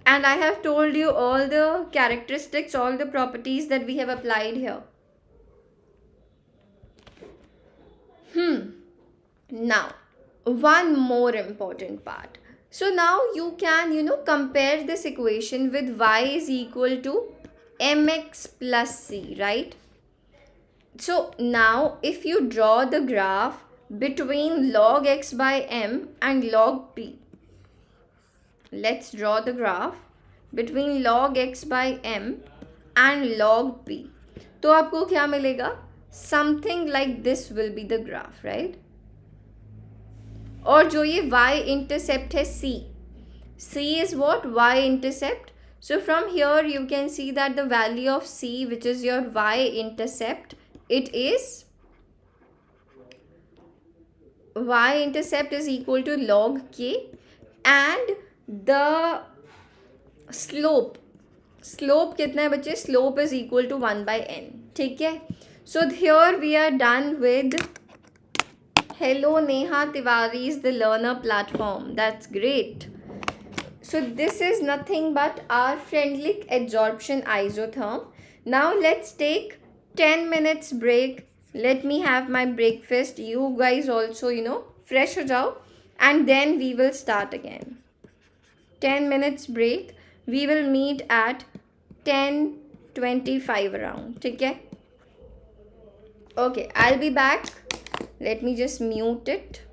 And I have told you all the characteristics, all the properties that we have applied here. Now, one more important part. So now you can, compare this equation with y is equal to mx plus c, right? So now if you draw the graph between log x by m and log p, let's draw the graph between log x by m and log p. तो आपको क्या मिलेगा? Something like this will be the graph, right? और जो ये y intercept है c is what? Y intercept. So from here you can see that the value of c, which is your y intercept, it is y intercept is equal to log k, and the slope कितना है बच्चे? Slope is equal to 1/n. ठीक है. So here we are done with Hello Neha Tiwari is the learner platform. That's great. So this is nothing but our friendly adsorption isotherm. Now let's take 10 minutes break. Let me have my breakfast. You guys also, fresh ho jao, and then we will start again. 10 minutes break. We will meet at 10:25 around. Okay? Okay, I'll be back. Let me just mute it.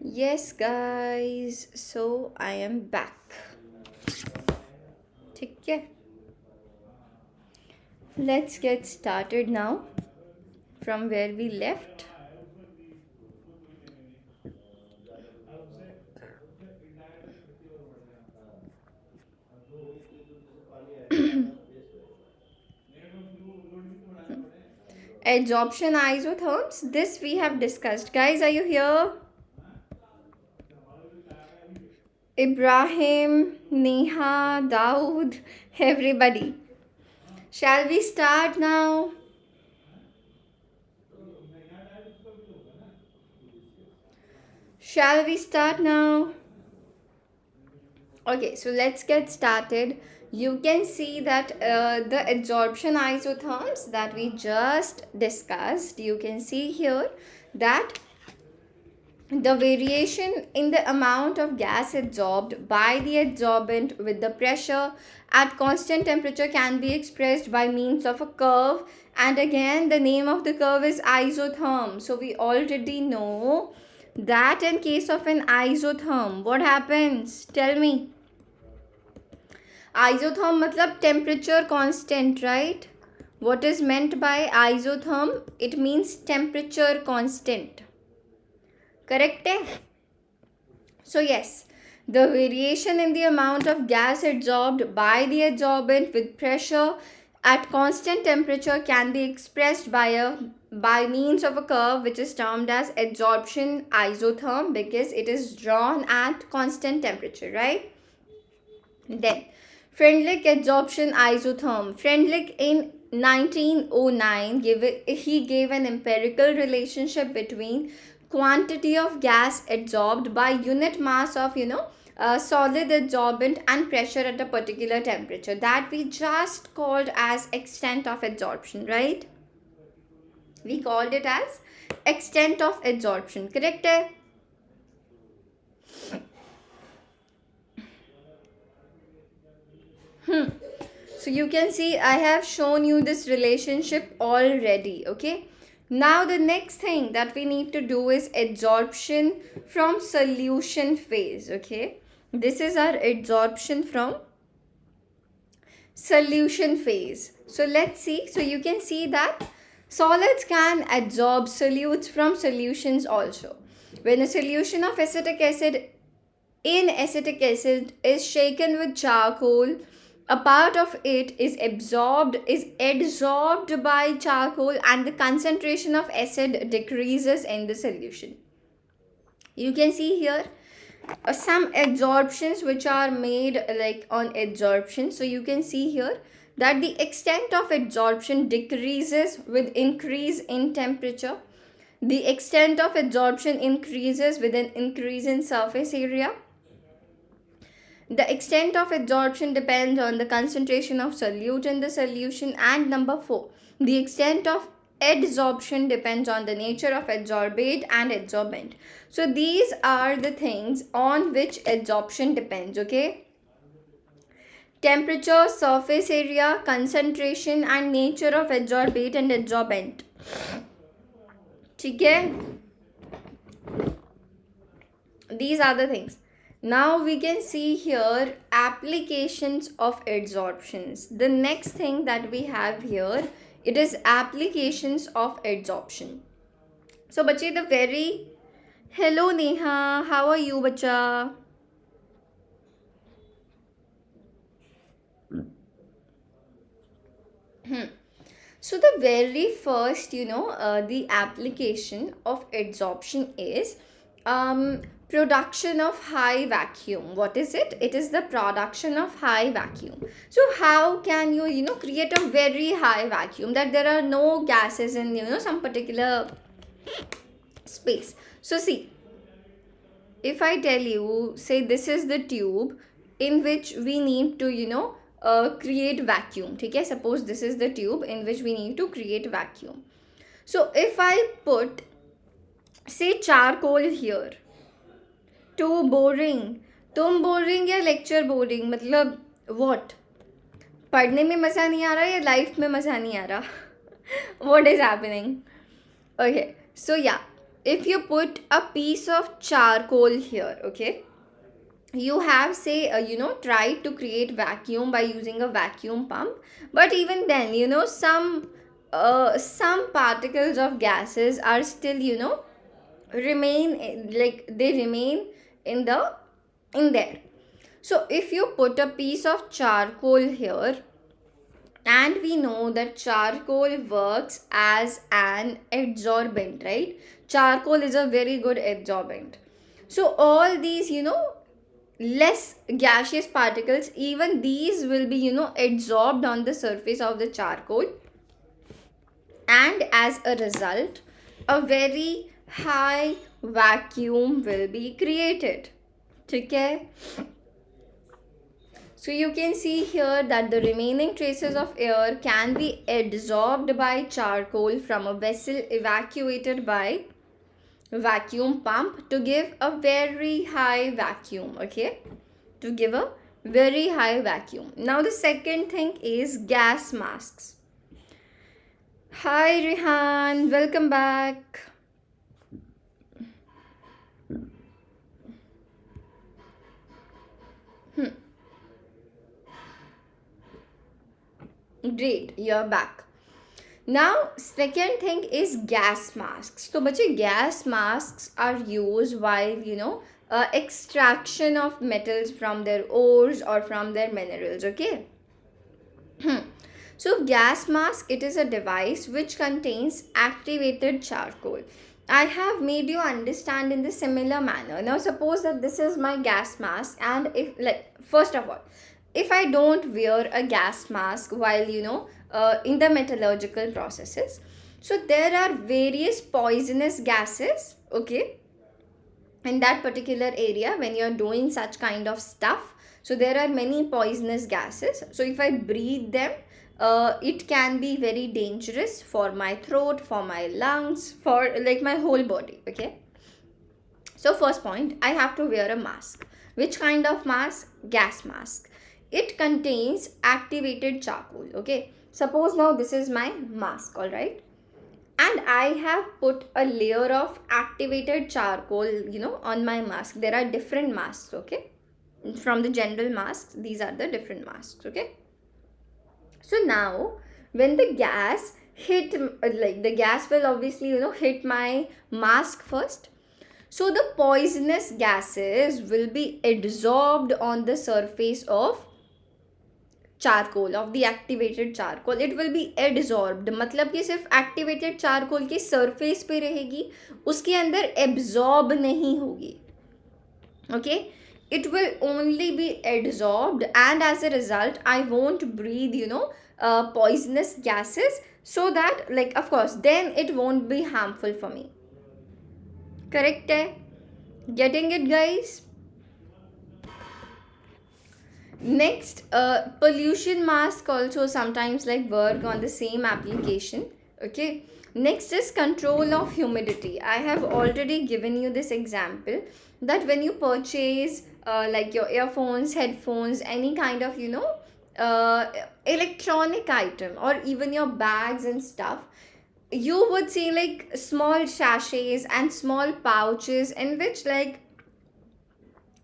Yes, guys, so I am back. ठीक है, let's get started now from where we left. Adsorption isotherms, this we have discussed. Guys, are you here? Ibrahim, Neha, Daud, everybody. Shall we start now? Shall we start now? Okay, so let's get started. You can see that the adsorption isotherms that we just discussed, you can see here that the variation in the amount of gas adsorbed by the adsorbent with the pressure at constant temperature can be expressed by means of a curve, and again the name of the curve is isotherm. So we already know that in case of an isotherm, what happens? Tell me. Isotherm matlab temperature constant, right? What is meant by isotherm? It means temperature constant. Correct? So yes, the variation in the amount of gas adsorbed by the adsorbent with pressure at constant temperature can be expressed by means of a curve which is termed as adsorption isotherm, because it is drawn at constant temperature, right? Then Freundlich adsorption isotherm. Freundlich in 1909 gave an empirical relationship between quantity of gas adsorbed by unit mass of solid adsorbent and pressure at a particular temperature, that we just called as extent of adsorption, right? We called it as extent of adsorption, correct? So you can see I have shown you this relationship already, okay? Now the next thing that we need to do is adsorption from solution phase, okay? This is our adsorption from solution phase. So let's see. So you can see that solids can adsorb solutes from solutions also. When a solution of acetic acid is shaken with charcoal, a part of it is adsorbed by charcoal, and the concentration of acid decreases in the solution. You can see here some adsorptions which are made like on adsorption. So you can see here that the extent of adsorption decreases with increase in temperature. The extent of adsorption increases with an increase in surface area. The extent of adsorption depends on the concentration of solute in the solution. And number 4, the extent of adsorption depends on the nature of adsorbate and adsorbent. So these are the things on which adsorption depends, okay? Temperature, surface area, concentration and nature of adsorbate and adsorbent. Okay? These are the things. Now we can see here applications of adsorptions. The next thing that we have here, it is applications of adsorption. So bache, the very hello Neha, how are you bacha? So the very first, the application of adsorption is production of high vacuum. What is it? It is the production of high vacuum. So how can you create a very high vacuum, that there are no gases in some particular space? So see, if I tell you, say this is the tube in which we need to create vacuum. Okay, suppose this is the tube in which we need to create vacuum. So if I put, say, charcoal here, too boring. तुम boring या lecture boring, मतलब what? पढ़ने में मज़ा नहीं आ रहा या life में मज़ा नहीं आ रहा? What is happening? Okay, so yeah, if you put a piece of charcoal here, okay, you have say tried to create vacuum by using a vacuum pump, but even then some particles of gases are still remain in there. So if you put a piece of charcoal here, and we know that charcoal works as an adsorbent, right? Charcoal is a very good adsorbent. So all these less gaseous particles, even these will be adsorbed on the surface of the charcoal, and as a result a very high vacuum will be created. Okay, so you can see here that the remaining traces of air can be adsorbed by charcoal from a vessel evacuated by vacuum pump to give a very high vacuum. Okay, to give a very high vacuum. Now the second thing is gas masks. Hi Rehan, welcome back. Great, you're back. Now second thing is gas masks. So बच्चे gas masks are used while extraction of metals from their ores or from their minerals. Okay. So gas mask, it is a device which contains activated charcoal. I have made you understand in the similar manner. Now suppose that this is my gas mask, and if first of all, if I don't wear a gas mask while in the metallurgical processes, so there are various poisonous gases, okay, in that particular area when you're doing such kind of stuff. So there are many poisonous gases. So if I breathe them, it can be very dangerous for my throat, for my lungs, for my whole body. Okay, so first point, I have to wear a mask. Which kind of mask? Gas mask. It contains activated charcoal. Okay, suppose now this is my mask, all right, and I have put a layer of activated charcoal on my mask. There are different masks, okay, from the general masks. These are the different masks. Okay, so now when the gas hit, the gas will obviously hit my mask first. So the poisonous gases will be adsorbed on the surface of charcoal, of the activated charcoal. It will be adsorbed, मतलब कि सिर्फ activated charcoal के surface पे रहेगी, उसके अंदर absorb नहीं होगी. Okay, it will only be adsorbed, and as a result I won't breathe poisonous gases, so that of course then it won't be harmful for me. Correct hai? Getting it, guys? Next, pollution mask also sometimes work on the same application. Okay, next is control of humidity. I have already given you this example that when you purchase your earphones, headphones, any kind of electronic item, or even your bags and stuff, you would see small sachets and small pouches in which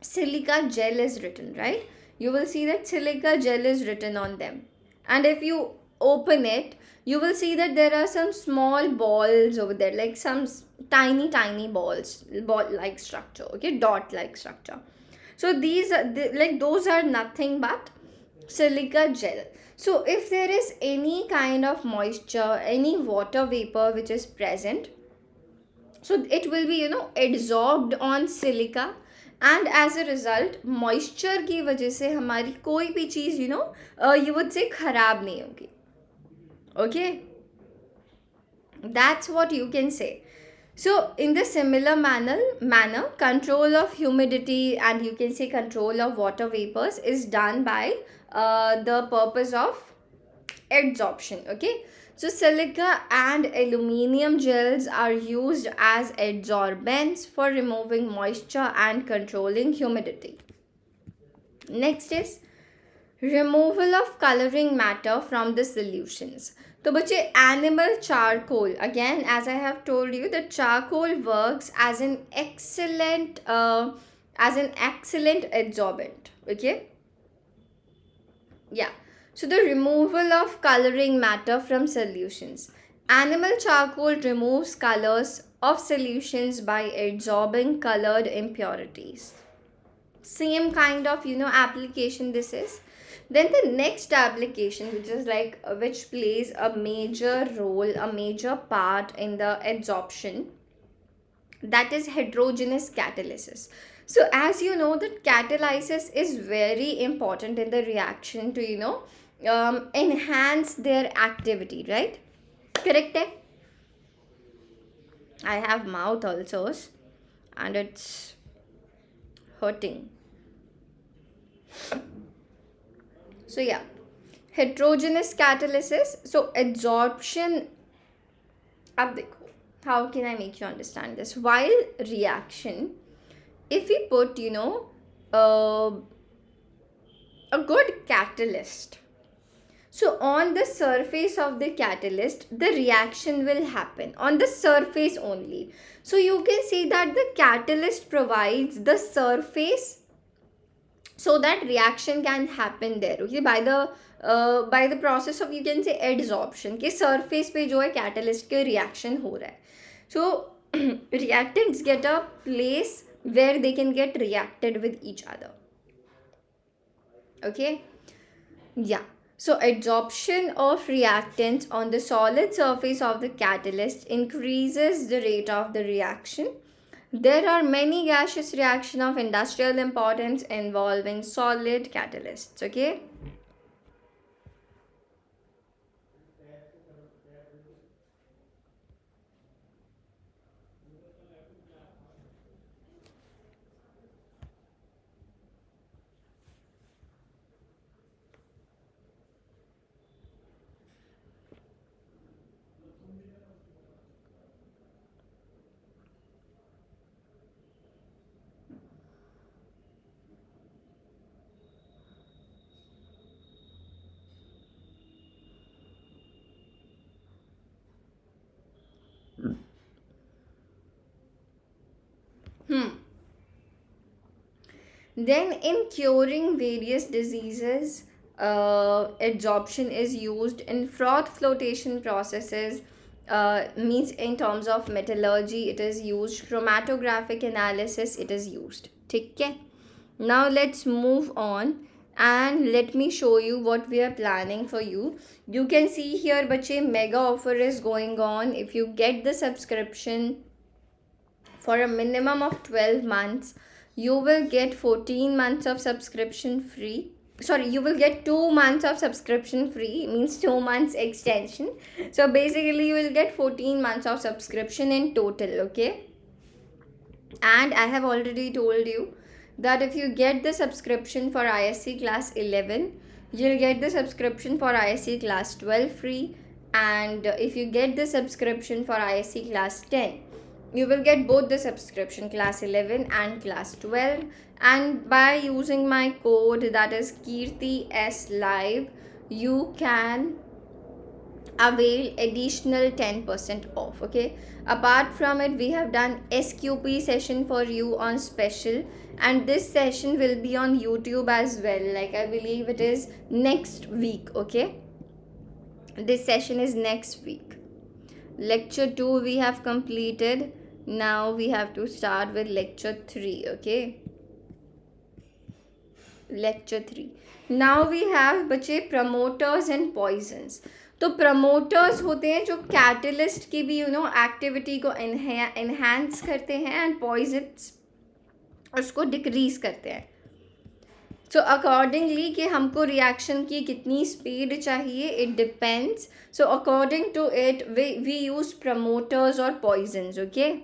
silica gel is written, right? You will see that silica gel is written on them, and if you open it, you will see that there are some small balls over there, some tiny balls, ball like structure. Okay, dot like structure. So these are those are nothing but silica gel. So if there is any kind of moisture, any water vapor which is present, so it will be adsorbed on silica, and as a result moisture की वजह से हमारी कोई भी चीज़ you would say खराब नहीं होगी. Okay, that's what you can say. So in the similar manner, control of humidity and you can say control of water vapors is done by the purpose of adsorption. Okay, so silica and aluminium gels are used as adsorbents for removing moisture and controlling humidity. Next is Removal of coloring matter from the solutions. तो बच्चे animal charcoal, again as I have told you, the charcoal works as an excellent adsorbent. Okay, yeah. So the removal of coloring matter from solutions. Animal charcoal removes colors of solutions by absorbing colored impurities. Same kind of application this is. Then the next application, which is like which plays a major role, a major part in the adsorption, that is heterogeneous catalysis. So as you know that catalysis is very important in the reaction to enhance their activity, right? Correct? I have mouth ulcers and it's hurting. So yeah, heterogeneous catalysis. So adsorption, ab dekho, how can I make you understand this? While reaction, if we put a good catalyst, so on the surface of the catalyst, the reaction will happen on the surface only. So you can see that the catalyst provides the surface so that reaction can happen there, okay, by the process of, you can say, adsorption के surface पे जो है catalyst के reaction हो रहा है. So reactants get a place where they can get reacted with each other. Okay, yeah. So adsorption of reactants on the solid surface of the catalyst increases the rate of the reaction. There are many gaseous reactions of industrial importance involving solid catalysts. Okay. Then in curing various diseases, adsorption is used in froth flotation processes. Means in terms of metallurgy it is used, chromatographic analysis it is used. Okay. Now let's move on and let me show you what we are planning for you. You can see here, bache, mega offer is going on. If you get the subscription for a minimum of 12 months, you will get 14 months of subscription free. Sorry, you will get 2 months of subscription free, means 2 months extension. So basically you will get 14 months of subscription in total. Okay, and I have already told you that if you get the subscription for ISC class 11, you'll get the subscription for ISC class 12 free, and if you get the subscription for ISC class 10, you will get both the subscription, class 11 and class 12. And by using my code, that is Kirti S Live, you can avail additional 10% off. Okay, apart from it, we have done SQP session for you on special, and this session will be on YouTube as well, like I believe it is next week. Okay, this session is next week. Lecture 2 we have completed. Now we have to start with lecture 3. Okay, lecture 3. Now we have बचे promoters and poisons. तो promoters होते हैं जो catalyst की भी activity को enhance करते हैं, and poisons उसको decrease करते हैं. So accordingly कि हमको reaction की कितनी speed चाहिए, it depends. So according to it, we use promoters or poisons. Okay.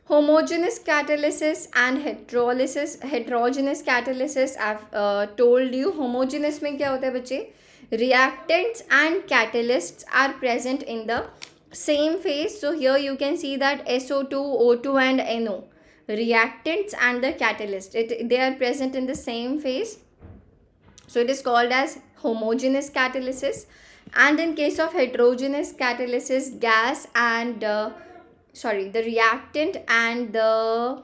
Homogeneous catalysis and heterogeneous catalysis. I've told you homogeneous में क्या होता है बच्चे, reactants and catalysts are present in the same phase. So here you can see that SO2, O2 and NO, reactants and the catalyst. They are present in the same phase. So it is called as homogeneous catalysis. And in case of heterogeneous catalysis, gas and the reactant and the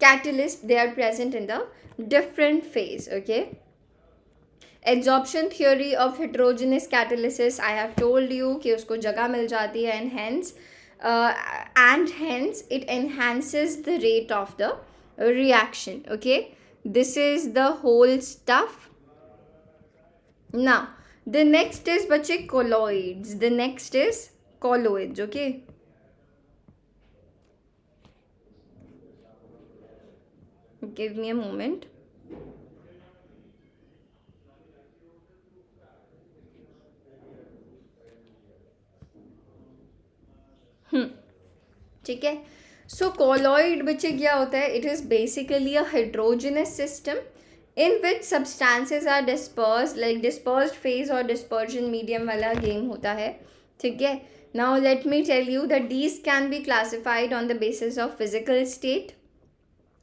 catalyst, they are present in the different phase. Okay. Adsorption theory of heterogeneous catalysis, I have told you कि उसको जगह मिल जाती है and hence it enhances the rate of the reaction. Okay, this is the whole stuff. Now the next is बच्चे colloids. The next is colloids. Okay, give me a moment. ठीक है. सो colloid बच्चे क्या होता है? It is basically a heterogeneous system in which substances are disperse, like dispersed phase और dispersion medium वाला game होता है. ठीक है. Now let me tell you that these can be classified on the basis of physical state,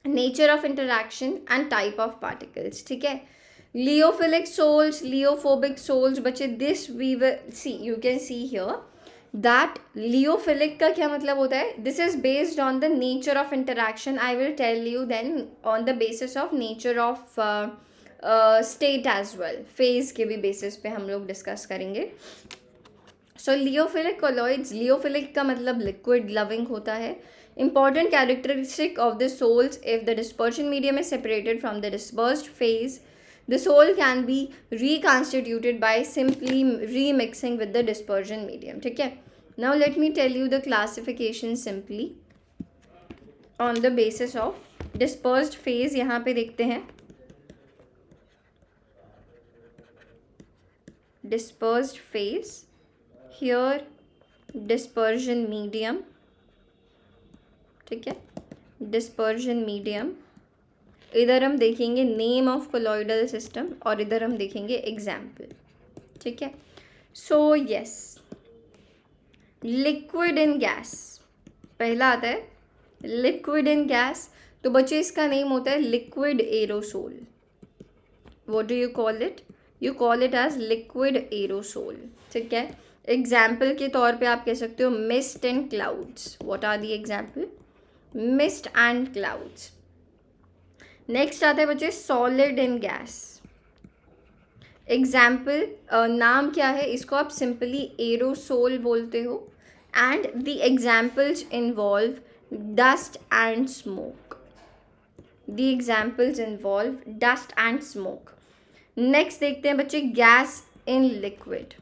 nature of interaction and type of particles. ठीक है. Lyophilic sols, lyophobic sols बच्चे, this we will see, you can see here that lyophilic का क्या मतलब होता है? This is based on the nature of interaction. I will tell you then on the basis of nature of state as well. Phase के भी basis पे हम लोग डिस्कस करेंगे. सो लियोफिलिक कॉलॉइड्स, लियोफिलिक का मतलब लिक्विड लविंग होता है. Important characteristic of the sols, if the dispersion medium is separated from the dispersed phase, the soul can be reconstituted by simply remixing with the dispersion medium. ठीक है. Now let me tell you the classification simply on the basis of dispersed phase. यहाँ पे देखते हैं dispersed phase, here dispersion medium. ठीक है. dispersion medium, इधर हम देखेंगे नेम ऑफ कोलॉइडल सिस्टम और इधर हम देखेंगे एग्जाम्पल. ठीक है. So yes, liquid in gas पहला आता है. लिक्विड इन गैस, तो बच्चे इसका नेम होता है liquid aerosol. What do you call it? You call it as liquid aerosol. ठीक है. एग्जाम्पल के तौर पे आप कह सकते हो mist and clouds. What are the example? Mist and clouds. Next आता है बच्चे सॉलिड इन गैस. एग्जाम्पल, नाम क्या है? इसको आप सिंपली एरोसोल बोलते हो. And the examples involve dust and smoke. The examples involve dust and smoke. Next देखते हैं बच्चे गैस इन लिक्विड.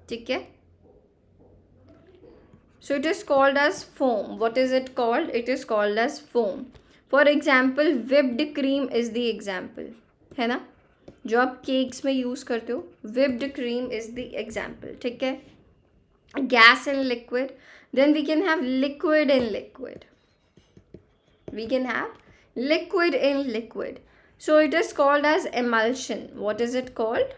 ठीक है. So it is called as foam. What is it called? It is called as foam. For example whipped cream is the example, है ना, जो आप cakes में यूज़ करते हो. Whipped cream is the example. ठीक है. Gas in liquid, then we can have liquid in liquid. We can have liquid in liquid. So it is called as emulsion. What is it called?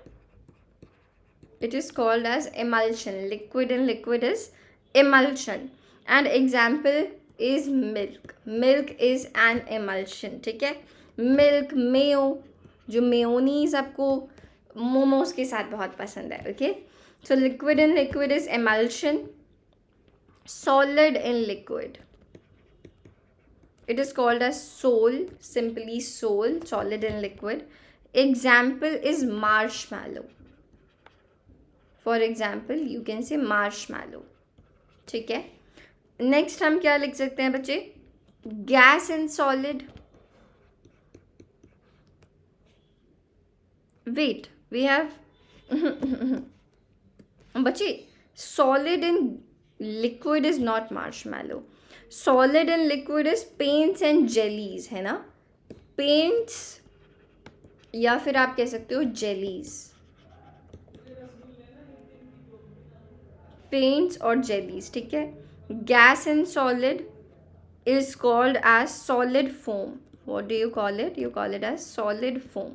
It is called as emulsion. Liquid in liquid is emulsion. And example is milk. Milk is an emulsion. ठीक है. Milk, Mayo, जो mayonnaise आपको मोमोज के साथ बहुत पसंद है. Okay. So liquid in liquid is emulsion. Solid in liquid, it is called as sol. Simply sol. Solid in liquid. Example is marshmallow. For example, you can say marshmallow. ठीक है. Next हम क्या लिख सकते हैं बच्चे? Gas in solid. Wait, we have बच्चे solid in liquid is not marshmallow. Solid in liquid is paints and jellies, है ना. पेंट्स या फिर आप कह सकते हो जेलीज. पेंट्स और जेलीज. ठीक है. Gas in solid is called as solid foam. What do you call it? You call it as solid foam.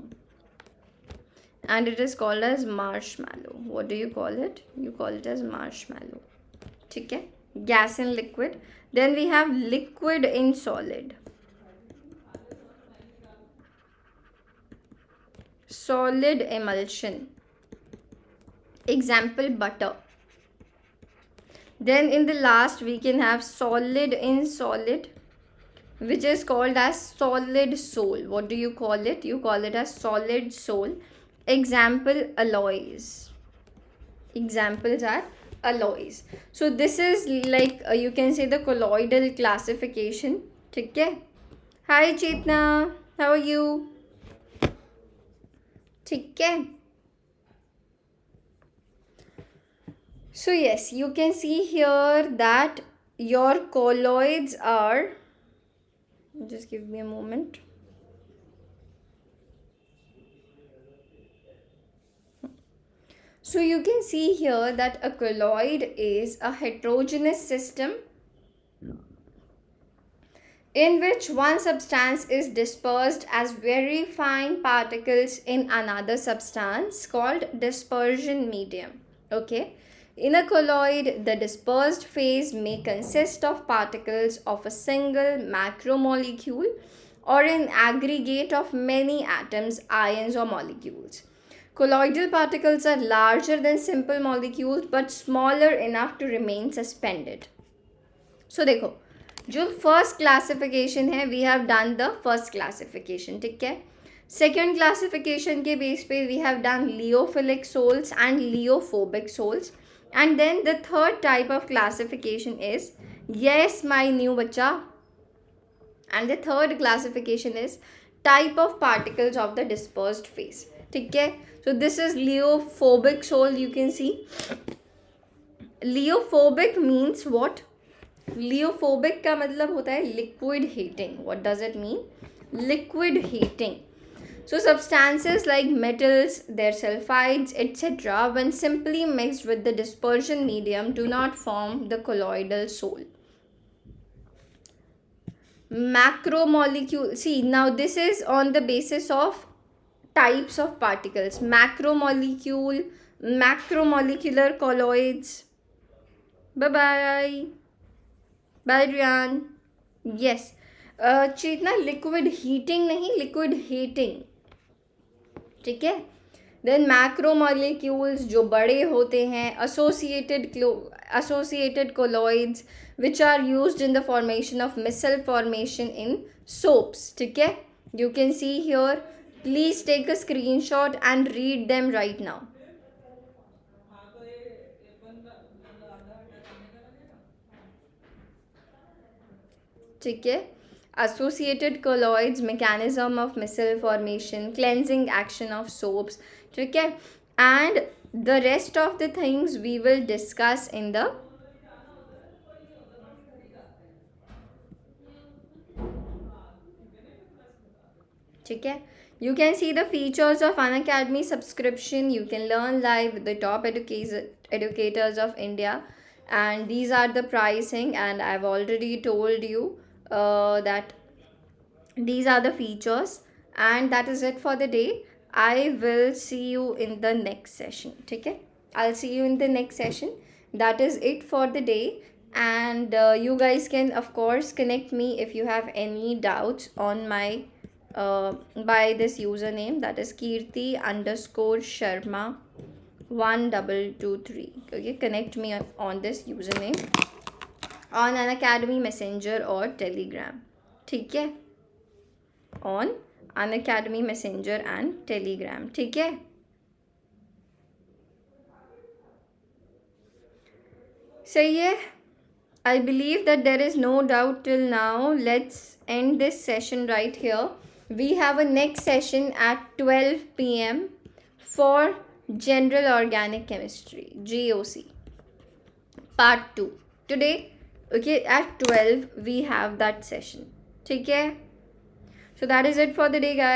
And it is called as marshmallow. What do you call it? You call it as marshmallow. ठीक है. gas in liquid. Then we have liquid in solid. Solid emulsion. Example, butter. Then in the last we can have solid in solid, which is called as solid sol. What do you call it? You call it as solid sol. Example, alloys. Examples are alloys. So this is like you can say the colloidal classification. Okay. Hi Chetna, how are you? Okay. So yes, you can see here that your colloids are, just give me a moment. So you can see here that a colloid is a heterogeneous system in which one substance is dispersed as very fine particles in another substance called dispersion medium. Okay. In a colloid, the dispersed phase may consist of particles of a single macromolecule or an aggregate of many atoms, ions or molecules. Colloidal particles are larger than simple molecules but smaller enough to remain suspended. So देखो, जो first classification है, we have done the first classification, ठीक है? Second classification के base पे we have done liyophilic sols and liyophobic sols. And then the third type of classification is, yes my new bacha, and the third classification is type of particles of the dispersed phase. ठीक है? So this is liyophobic sol. You can see liyophobic means what? Liyophobic का मतलब होता है liquid heating. What does it mean? Liquid heating. So substances like metals, their sulfides, etc., when simply mixed with the dispersion medium, do not form the colloidal sol. Macromolecule. See, now this is on the basis of types of particles. Macromolecule, macromolecular colloids. Bye bye. Bye Rian. Yes. Chetna liquid heating नहीं, liquid heating. ठीक है. Then macromolecules जो बड़े होते हैं, associated colloids which are used in the formation of micelle formation in soaps. ठीक है. You can see here. Please take a screenshot and read them right now. ठीक है. Associated colloids, mechanism of micelle formation, cleansing action of soaps. ठीक है. And the rest of the things we will discuss in the ठीक है. You can see the features of Unacademy subscription. You can learn live with the top educators of India, and these are the pricing, and I've already told you that these are the features, and that is it for the day. I will see you in the next session. Okay, I'll see you in the next session. That is it for the day, and you guys can of course connect me if you have any doubts on my by this username, that is Kirti_Sharma 1223. Okay, connect me on this username on Unacademy Messenger or Telegram. ठीक है, on Unacademy Messenger and Telegram. ठीक है. सही है. I believe that there is no doubt till now. Let's end this session right here. We have a next session at 12 p.m. for General Organic Chemistry, GOC, Part 2. Today, okay, at 12 we have that session. ठीक है. So that is it for the day, guys.